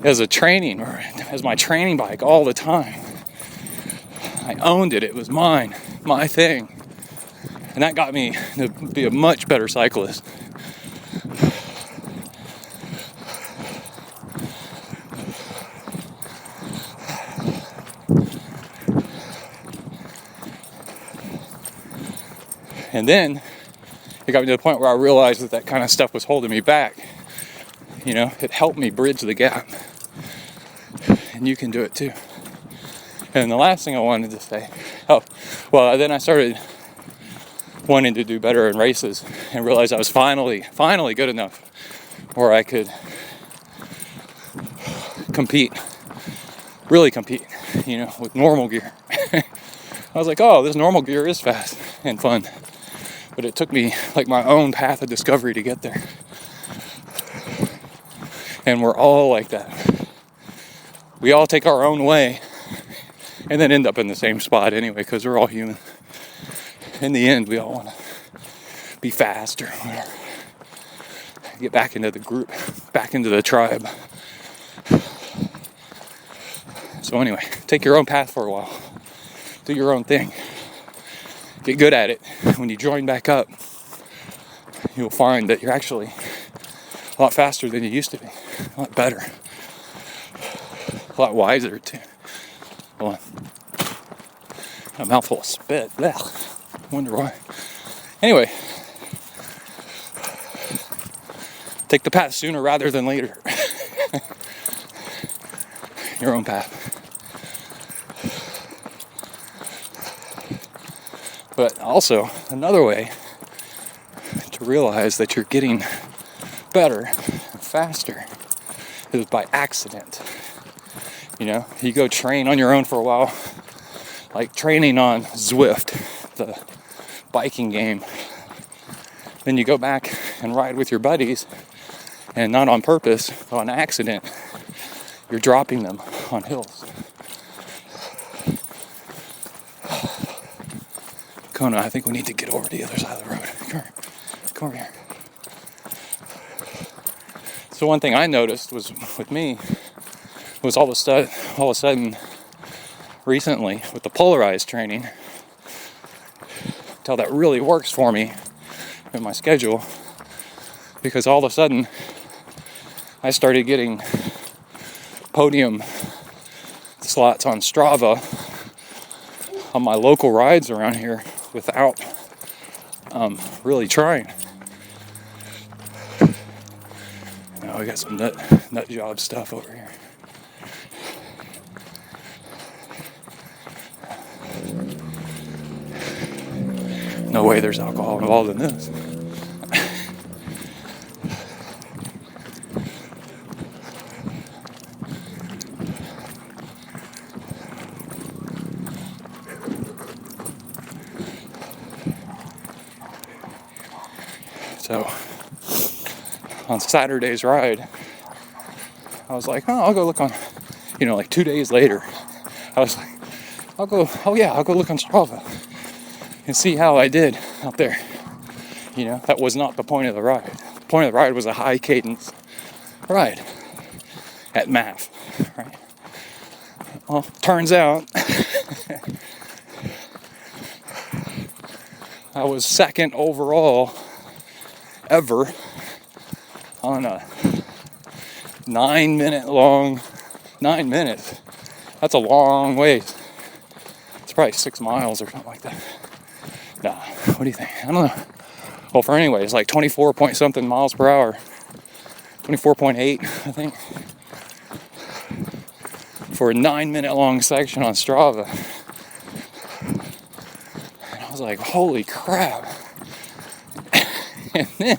as a training, or as my training bike all the time. I owned it. It was mine, my thing. And that got me to be a much better cyclist. And then it got me to the point where I realized that kind of stuff was holding me back. You know, it helped me bridge the gap. And you can do it too. And the last thing I wanted to say, then I started wanting to do better in races and realized I was finally good enough where I could really compete, you know, with normal gear. I was like, oh, this normal gear is fast and fun. But it took me like my own path of discovery to get there. And we're all like that. We all take our own way and then end up in the same spot anyway, because we're all human. In the end, we all want to be fast or whatever. Get back into the group, back into the tribe. So anyway, take your own path for a while. Do your own thing. Get good at it. When you join back up, you'll find that you're actually a lot faster than you used to be. A lot better. A lot wiser too. Hold on. A mouthful of spit. Blech. Wonder why. Anyway. Take the path sooner rather than later. Your own path. But also, another way to realize that you're getting better and faster is by accident. You know, you go train on your own for a while, like training on Zwift, the biking game. Then you go back and ride with your buddies, and not on purpose, but on accident, you're dropping them on hills. Kona, I think we need to get over to the other side of the road. Come over here. So one thing I noticed was with me was all of a sudden recently with the polarized training, until that really works for me in my schedule, because all of a sudden I started getting podium slots on Strava on my local rides around here without really trying. Now we got some nut job stuff over here. No way there's alcohol involved in this. So on Saturday's ride, I was like, I'll go look on, like 2 days later, I was like, I'll go look on Strava and see how I did out there. That was not the point of the ride. The point of the ride was a high cadence ride at MAF, right? Well, turns out I was second overall ever on a 9 minutes. That's a long ways. It's probably 6 miles or something like that. Nah, what do you think? I don't know. Well, for anyway, it's like 24 point something miles per hour. 24.8, I think. For a 9 minute long section on Strava. And I was like, holy crap. And then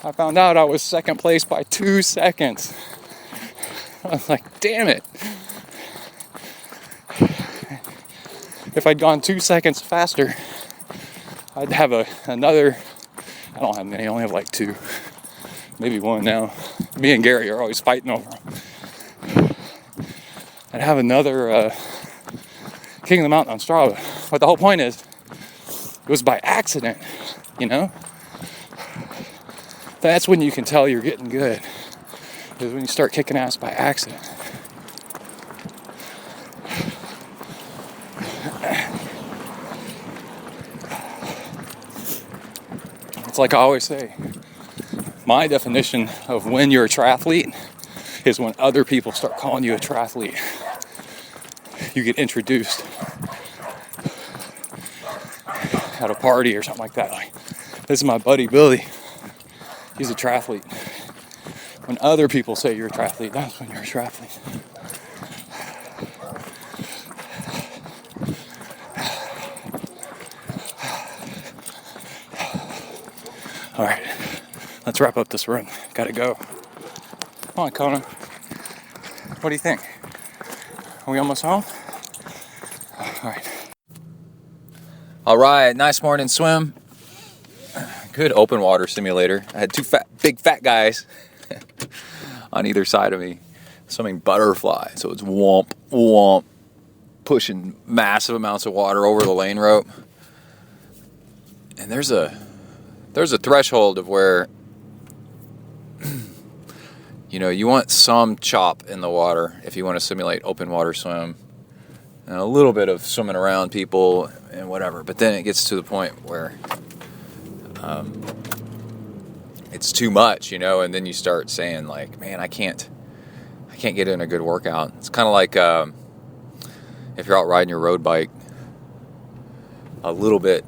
I found out I was second place by 2 seconds. I was like, damn it. If I'd gone 2 seconds faster, I'd have another. I don't have many, I only have like 2. Maybe 1 now. Me and Gary are always fighting over them. I'd have another King of the Mountain on Strava. But the whole point is, it was by accident, That's when you can tell you're getting good. Is when you start kicking ass by accident. It's like I always say, my definition of when you're a triathlete is when other people start calling you a triathlete. You get introduced at a party or something like that. Like, this is my buddy Billy. He's a triathlete. When other people say you're a triathlete, that's when you're a triathlete. All right, let's wrap up this run. Gotta go. Come on, Kona. What do you think? Are we almost home? All right, nice morning swim. Good open water simulator. I had 2 big fat guys on either side of me swimming butterfly. So it's womp, womp, pushing massive amounts of water over the lane rope. And there's a threshold of where you want some chop in the water if you want to simulate open water swim and a little bit of swimming around people and whatever. But then it gets to the point where it's too much, and then you start saying like, man, I can't get in a good workout. It's kind of like if you're out riding your road bike, a little bit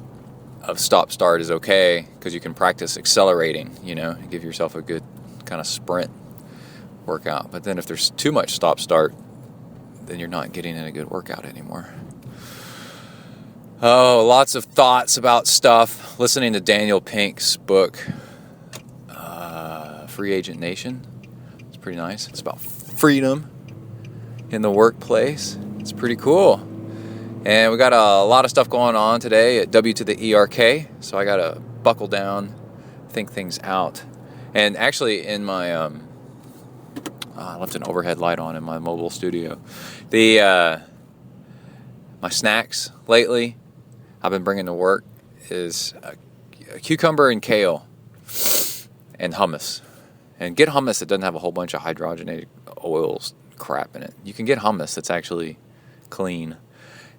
of stop-start is okay because you can practice accelerating, and give yourself a good kind of sprint workout. But then if there's too much stop-start, then you're not getting in a good workout anymore. Oh, lots of thoughts about stuff. Listening to Daniel Pink's book, Free Agent Nation. It's pretty nice. It's about freedom in the workplace. It's pretty cool. And we got a lot of stuff going on today at W to the ERK, so I got to buckle down, think things out. And actually in my, I left an overhead light on in my mobile studio. My snacks lately I've been bringing to work is a cucumber and kale and hummus. And get hummus that doesn't have a whole bunch of hydrogenated oils crap in it. You can get hummus that's actually clean.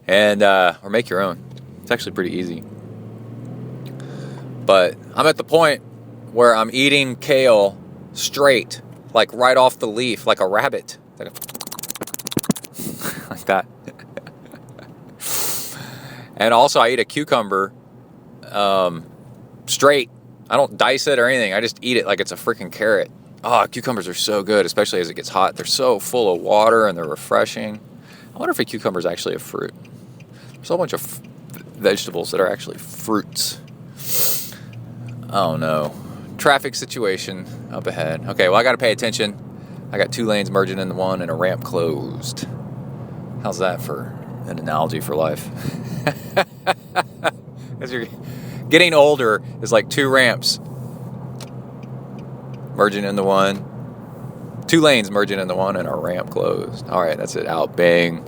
And or make your own. It's actually pretty easy. But I'm at the point where I'm eating kale straight, like right off the leaf, like a rabbit, like that. And also I eat a cucumber straight. I don't dice it or anything. I just eat it like it's a freaking carrot. Oh, cucumbers are so good, especially as it gets hot. They're so full of water and they're refreshing. I wonder if a cucumber is actually a fruit. There's a whole bunch of vegetables that are actually fruits. Oh no. Traffic situation up ahead. Okay, well I got to pay attention. I got 2 lanes merging into one and a ramp closed. How's that for an analogy for life? As you're getting older, it's like 2 ramps merging into one. 2 lanes merging into one, and a ramp closed. All right, that's it. Out. Bang.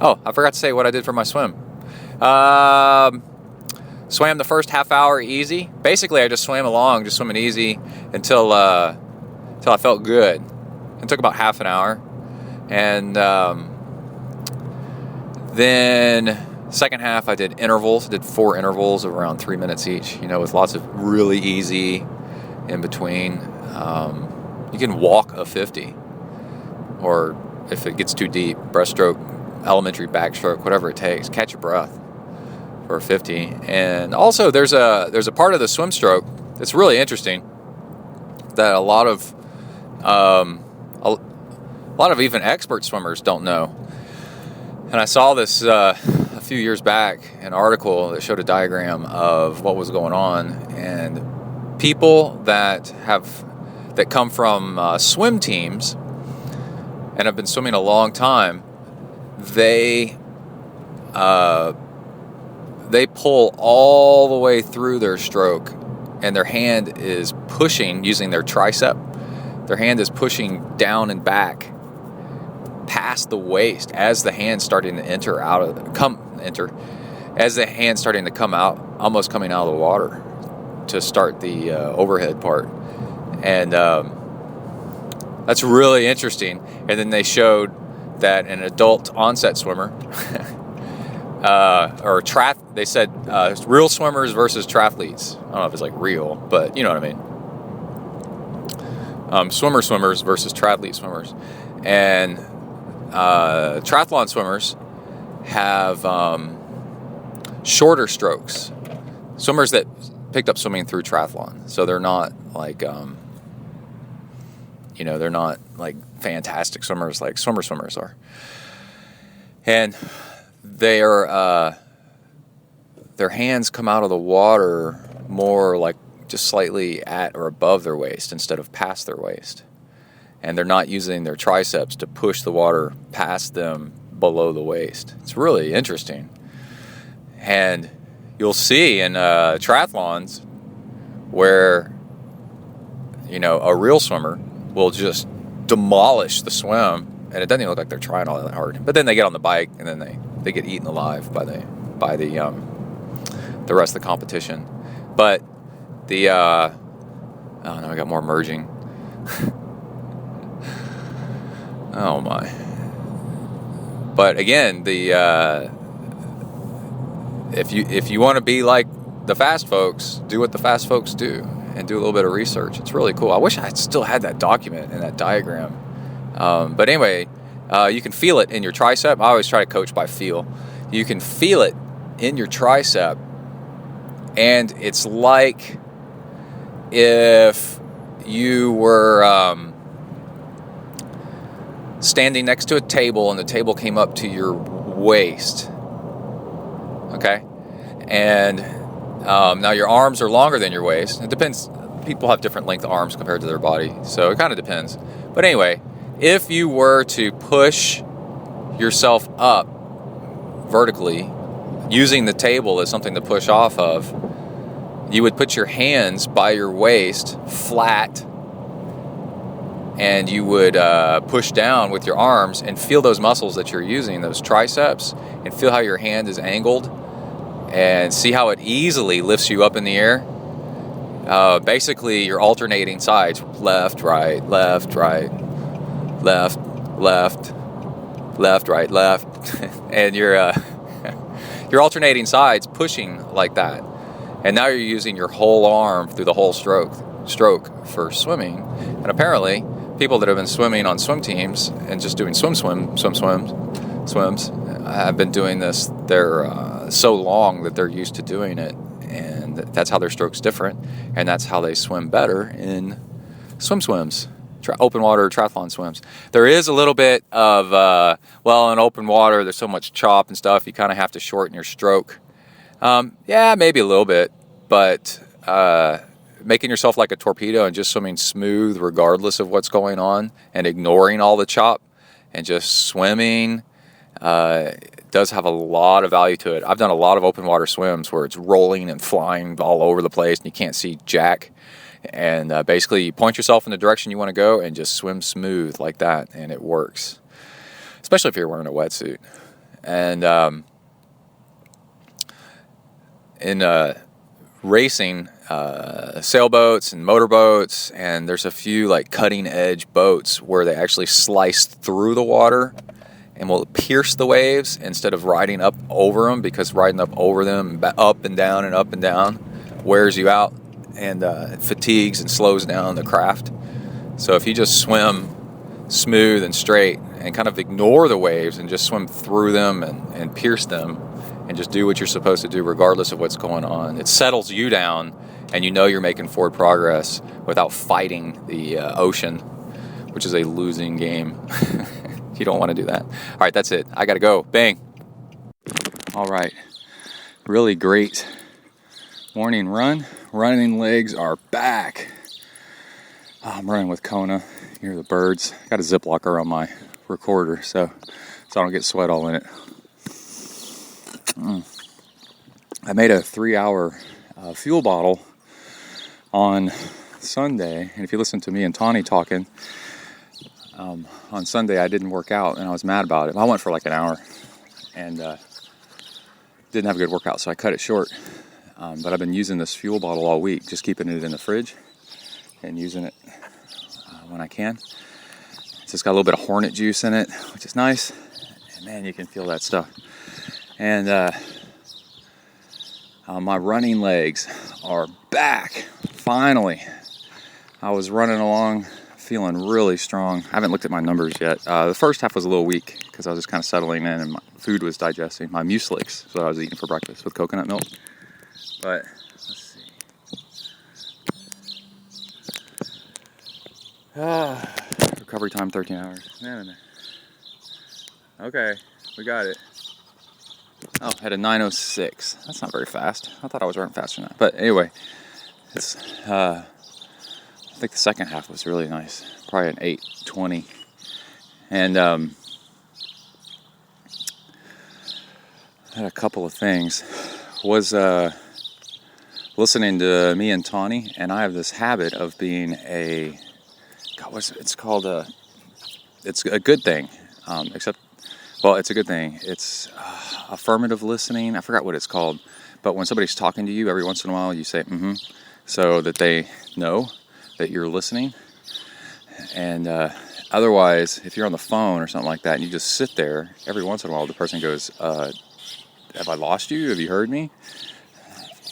Oh, I forgot to say what I did for my swim. Swam the first half hour easy. Basically, I just swam along, just swimming easy until I felt good. It took about half an hour. And then second half, I did intervals. I did 4 intervals of around 3 minutes each, with lots of really easy in between. You can walk a 50, or if it gets too deep, breaststroke, elementary backstroke, whatever it takes. Catch your breath for a 50. And also, there's a part of the swim stroke that's really interesting that a lot of even expert swimmers don't know. And I saw this a few years back, an article that showed a diagram of what was going on, and people that come from swim teams and have been swimming a long time, they pull all the way through their stroke, and their hand is pushing using their tricep. Their hand is pushing down and back past the waist as the hand's starting to as the hand's starting to come out, almost coming out of the water to start the overhead part. And that's really interesting. And then they showed that an adult onset swimmer they said real swimmers versus triathletes. I don't know if it's like real, but you know what I mean. Swimmers versus triathlete swimmers. And triathlon swimmers have shorter strokes. Swimmers that picked up swimming through triathlon. So they're not like, they're not like fantastic swimmers like swimmers are. And they are, their hands come out of the water more like just slightly at or above their waist instead of past their waist. And they're not using their triceps to push the water past them below the waist. It's really interesting. And you'll see in triathlons where, a real swimmer will just demolish the swim, and it doesn't even look like they're trying all that hard. But then they get on the bike, and then they get eaten alive by the rest of the competition. But now I got more merging. Oh my. But again, if you want to be like the fast folks, do what the fast folks do and do a little bit of research. It's really cool. I wish I still had that document and that diagram. But anyway, you can feel it in your tricep. I always try to coach by feel. You can feel it in your tricep, and it's like if you were standing next to a table and the table came up to your waist. Okay? And now your arms are longer than your waist. It depends. People have different length arms compared to their body, so it kind of depends. But anyway, if you were to push yourself up vertically using the table as something to push off of, you would put your hands by your waist flat, and you would push down with your arms and feel those muscles that you're using, those triceps, and feel how your hand is angled, and see how it easily lifts you up in the air. Basically, you're alternating sides, left, right, left, right, left, left, left, right, left, and you're alternating sides, pushing like that. And now you're using your whole arm through the whole stroke for swimming. And apparently, people that have been swimming on swim teams and just doing swims have been doing this. They're so long that they're used to doing it, and that's how their stroke's different, and that's how they swim better in swims. Open water triathlon swims. There is a little bit of, in open water, there's so much chop and stuff, you kind of have to shorten your stroke. Yeah, maybe a little bit, but making yourself like a torpedo and just swimming smooth regardless of what's going on and ignoring all the chop and just swimming does have a lot of value to it. I've done a lot of open water swims where it's rolling and flying all over the place and you can't see jack. And basically you point yourself in the direction you want to go and just swim smooth like that, and it works, especially if you're wearing a wetsuit. And in racing, sailboats and motorboats, and there's a few like cutting edge boats where they actually slice through the water and will pierce the waves instead of riding up over them, because riding up over them, up and down, wears you out and fatigues and slows down the craft. So if you just swim smooth and straight and kind of ignore the waves and just swim through them and pierce them and just do what you're supposed to do regardless of what's going on, it settles you down, and you know you're making forward progress without fighting the ocean, which is a losing game. You don't want to do that. All right, that's it. I got to go. Bang. All right. Really great morning run. Running legs are back. I'm running with Kona. You hear the birds. Got a Ziploc around my recorder so I don't get sweat all in it. I made a 3-hour fuel bottle on Sunday, and if you listen to me and Tawny talking, on Sunday I didn't work out and I was mad about it. I went for like an hour and didn't have a good workout, so I cut it short. But I've been using this fuel bottle all week, just keeping it in the fridge and using it when I can. It's just got a little bit of hornet juice in it, which is nice. And man, you can feel that stuff. And my running legs are back, finally. I was running along feeling really strong. I haven't looked at my numbers yet. The first half was a little weak because I was just kind of settling in and my food was digesting. My muesli, so I was eating for breakfast with coconut milk. But let's see. Recovery time 13 hours. No. Okay, we got it. Oh, had a 9:06. That's not very fast. I thought I was running faster than that. But anyway, it's I think the second half was really nice. Probably an 8:20. And had a couple of things. Was listening to me and Tawny, and I have this habit of being it's called it's a good thing, it's a good thing. It's affirmative listening. I forgot what it's called, but when somebody's talking to you, every once in a while you say mm-hmm, so that they know that you're listening. And otherwise, if you're on the phone or something like that and you just sit there, every once in a while the person goes, have I lost you? Have you heard me?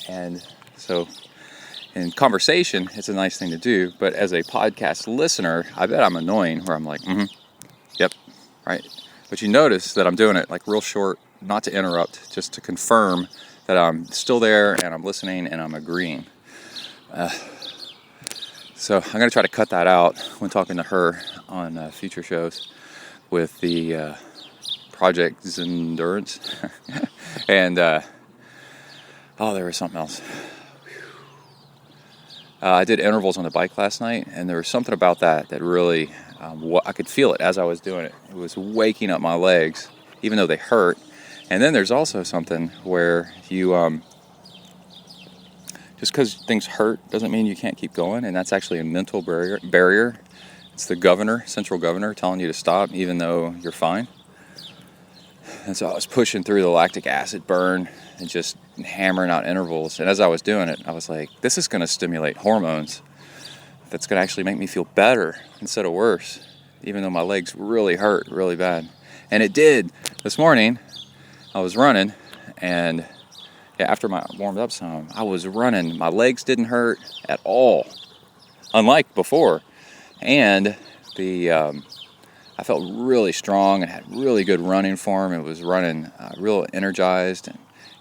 And so in conversation, it's a nice thing to do, but as a podcast listener, I bet I'm annoying, where I'm like, yep, right. But you notice that I'm doing it like real short, not to interrupt, just to confirm that I'm still there and I'm listening and I'm agreeing. So I'm going to try to cut that out when talking to her on future shows with the Project ZenTri. And there was something else. I did intervals on the bike last night, and there was something about that really, I could feel it as I was doing it. It was waking up my legs, even though they hurt. And then there's also something where you, just because things hurt doesn't mean you can't keep going, and that's actually a mental barrier. It's the central governor, telling you to stop, even though you're fine. And so I was pushing through the lactic acid burn and just hammering out intervals. And as I was doing it, I was like, this is going to stimulate hormones. That's going to actually make me feel better instead of worse, even though my legs really hurt really bad. And it did. This morning, I was running, and after I warmed up some, I was running. My legs didn't hurt at all, unlike before. And I felt really strong and had really good running form. It was running real energized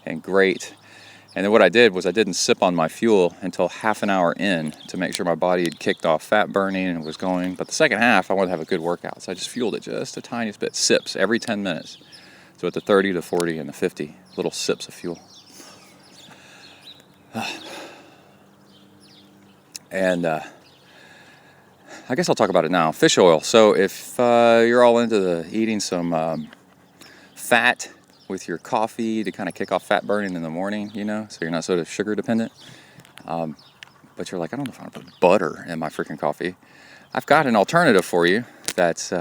and great. And then what I did was I didn't sip on my fuel until half an hour in to make sure my body had kicked off fat burning and was going. But the second half, I wanted to have a good workout. So I just fueled it just the tiniest bit, sips every 10 minutes. So at the 30, the 40, and the 50, little sips of fuel. And I guess I'll talk about it now. Fish oil. So if you're all into eating some fat with your coffee to kind of kick off fat burning in the morning, so you're not sort of sugar dependent, but you're like, I don't know if I want to put butter in my freaking coffee. I've got an alternative for you that's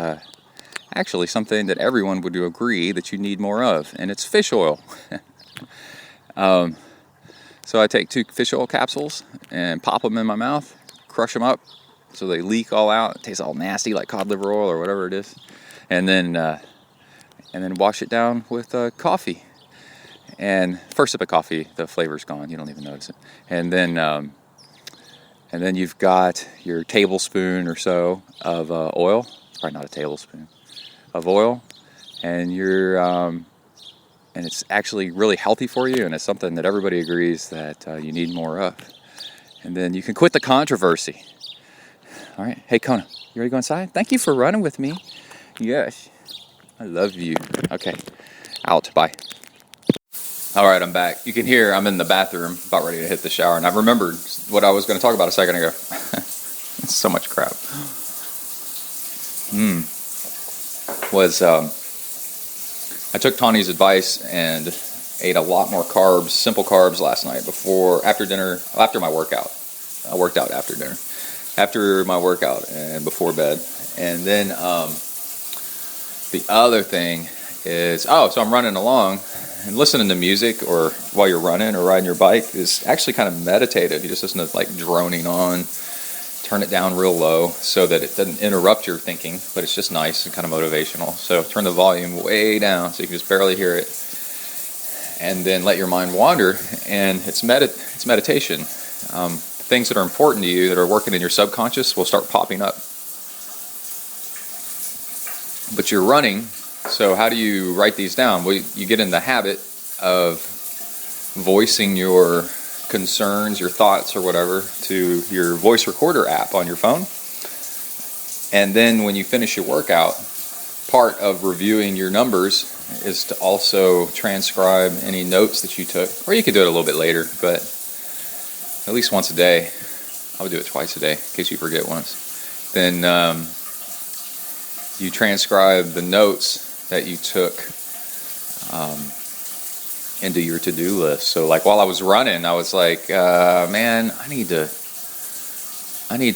actually something that everyone would agree that you need more of, and it's fish oil. So I take 2 fish oil capsules and pop them in my mouth, crush them up so they leak all out. It tastes all nasty like cod liver oil or whatever it is, and then wash it down with coffee. And first sip of coffee, the flavor's gone. You don't even notice it. And then you've got your tablespoon or so of oil. It's probably not a tablespoon of oil, and and it's actually really healthy for you, and it's something that everybody agrees that you need more of. And then you can quit the controversy. All right. Hey, Kona, you ready to go inside? Thank you for running with me. Yes. I love you. Okay. Out. Bye. All right, I'm back. You can hear I'm in the bathroom, about ready to hit the shower, and I remembered what I was going to talk about a second ago. It's so much crap. I took Tawny's advice and ate a lot more carbs, simple carbs last night after my workout. I worked out after dinner. After my workout and before bed. And then the other thing is, so I'm running along, and listening to music or while you're running or riding your bike is actually kind of meditative. You just listen to like droning on, turn it down real low so that it doesn't interrupt your thinking, but it's just nice and kind of motivational. So turn the volume way down so you can just barely hear it, and then let your mind wander, and it's meditation. Things that are important to you that are working in your subconscious will start popping up. But you're running, so how do you write these down? Well, you get in the habit of voicing your concerns, your thoughts, or whatever to your voice recorder app on your phone. And then when you finish your workout, part of reviewing your numbers is to also transcribe any notes that you took. Or you could do it a little bit later, but at least once a day. I would do it twice a day in case you forget once. Then you transcribe the notes that you took into your to-do list. So like while I was running, I was like, man, I need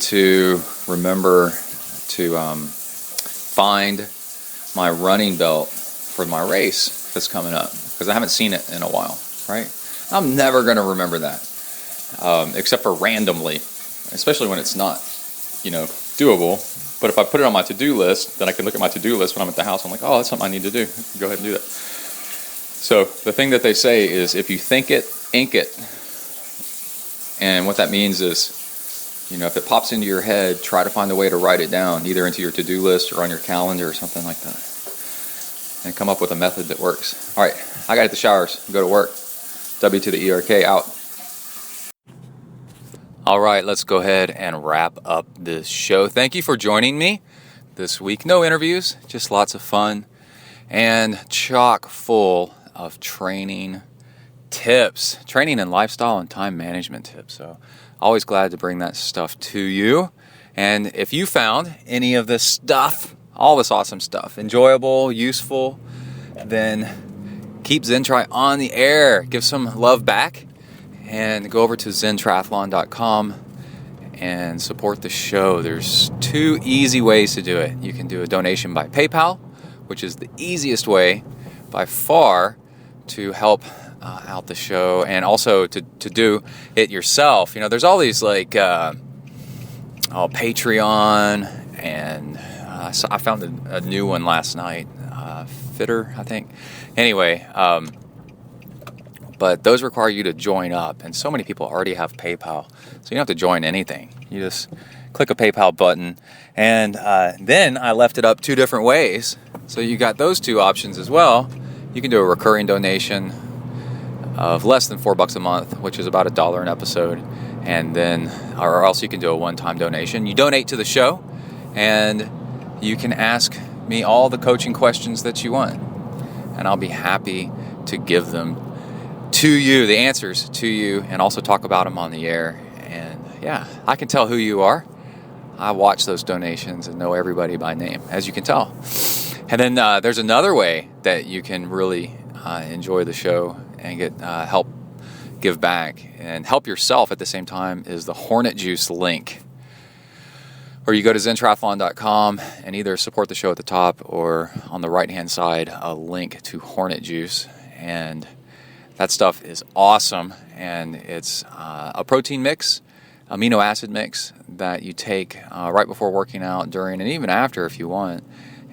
to remember to find my running belt for my race that's coming up, because I haven't seen it in a while, right? I'm never going to remember that, except for randomly, especially when it's not, doable. But if I put it on my to-do list, then I can look at my to-do list when I'm at the house. I'm like, oh, that's something I need to do. Go ahead and do that. So the thing that they say is, if you think it, ink it. And what that means is, if it pops into your head, try to find a way to write it down, either into your to-do list or on your calendar or something like that. And come up with a method that works. All right, I got to hit the showers. Go to work. W to the ERK, out. All right, let's go ahead and wrap up this show. Thank you for joining me this week. No interviews, just lots of fun and chock full of training tips, training and lifestyle and time management tips. So always glad to bring that stuff to you. And if you found any of this stuff, all this awesome stuff, enjoyable, useful, then keep ZenTri on the air. Give some love back. And go over to zentriathlon.com and support the show. There's 2 easy ways to do it. You can do a donation by PayPal, which is the easiest way by far to help out the show, and also to do it yourself. There's all these like Patreon, and so I found a new one last night, Fitter, I think. Anyway, but those require you to join up, and so many people already have PayPal, so you don't have to join anything. You just click a PayPal button, and then I left it up 2 different ways, so you got those 2 options as well. You can do a recurring donation of less than $4 a month, which is about $1 an episode, and then, or else you can do a one-time donation. You donate to the show, and you can ask me all the coaching questions that you want, and I'll be happy to give them to you, the answers to you, and also talk about them on the air. And yeah, I can tell who you are. I watch those donations and know everybody by name, as you can tell. And then there's another way that you can really enjoy the show and get help give back and help yourself at the same time is the Hornet Juice link. Or you go to zentriathlon.com and either support the show at the top or on the right-hand side, a link to Hornet Juice. And that stuff is awesome. And it's a protein mix, amino acid mix that you take right before working out, during, and even after if you want.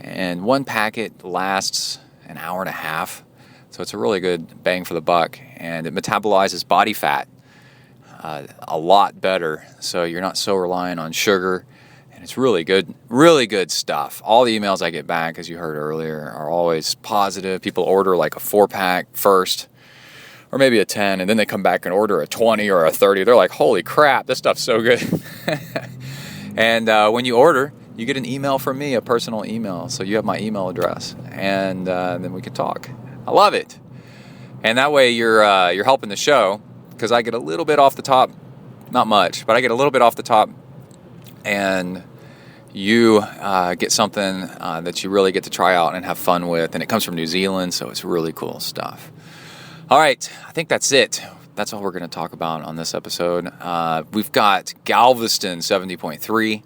And one packet lasts an hour and a half. So it's a really good bang for the buck. And it metabolizes body fat a lot better. So you're not so reliant on sugar. And it's really good stuff. All the emails I get back, as you heard earlier, are always positive. People order like a 4-pack first, or maybe a 10, and then they come back and order a 20 or a 30. They're like, holy crap, this stuff's so good. And when you order, you get an email from me, a personal email. So you have my email address, and then we can talk. I love it. And that way you're helping the show, because I get a little bit off the top, not much, but I get a little bit off the top, and you get something that you really get to try out and have fun with. And it comes from New Zealand, so it's really cool stuff. All right, I think that's it. That's all we're going to talk about on this episode. We've got Galveston 70.3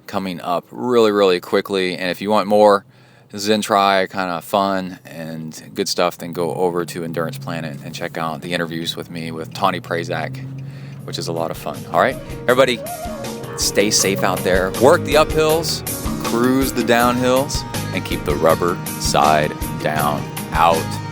coming up really quickly. And if you want more ZenTri kind of fun and good stuff, then go over to Endurance Planet and check out the interviews with me with Tawny Prazak, which is a lot of fun. All right, everybody, stay safe out there. Work the uphills, cruise the downhills, and keep the rubber side down. Out.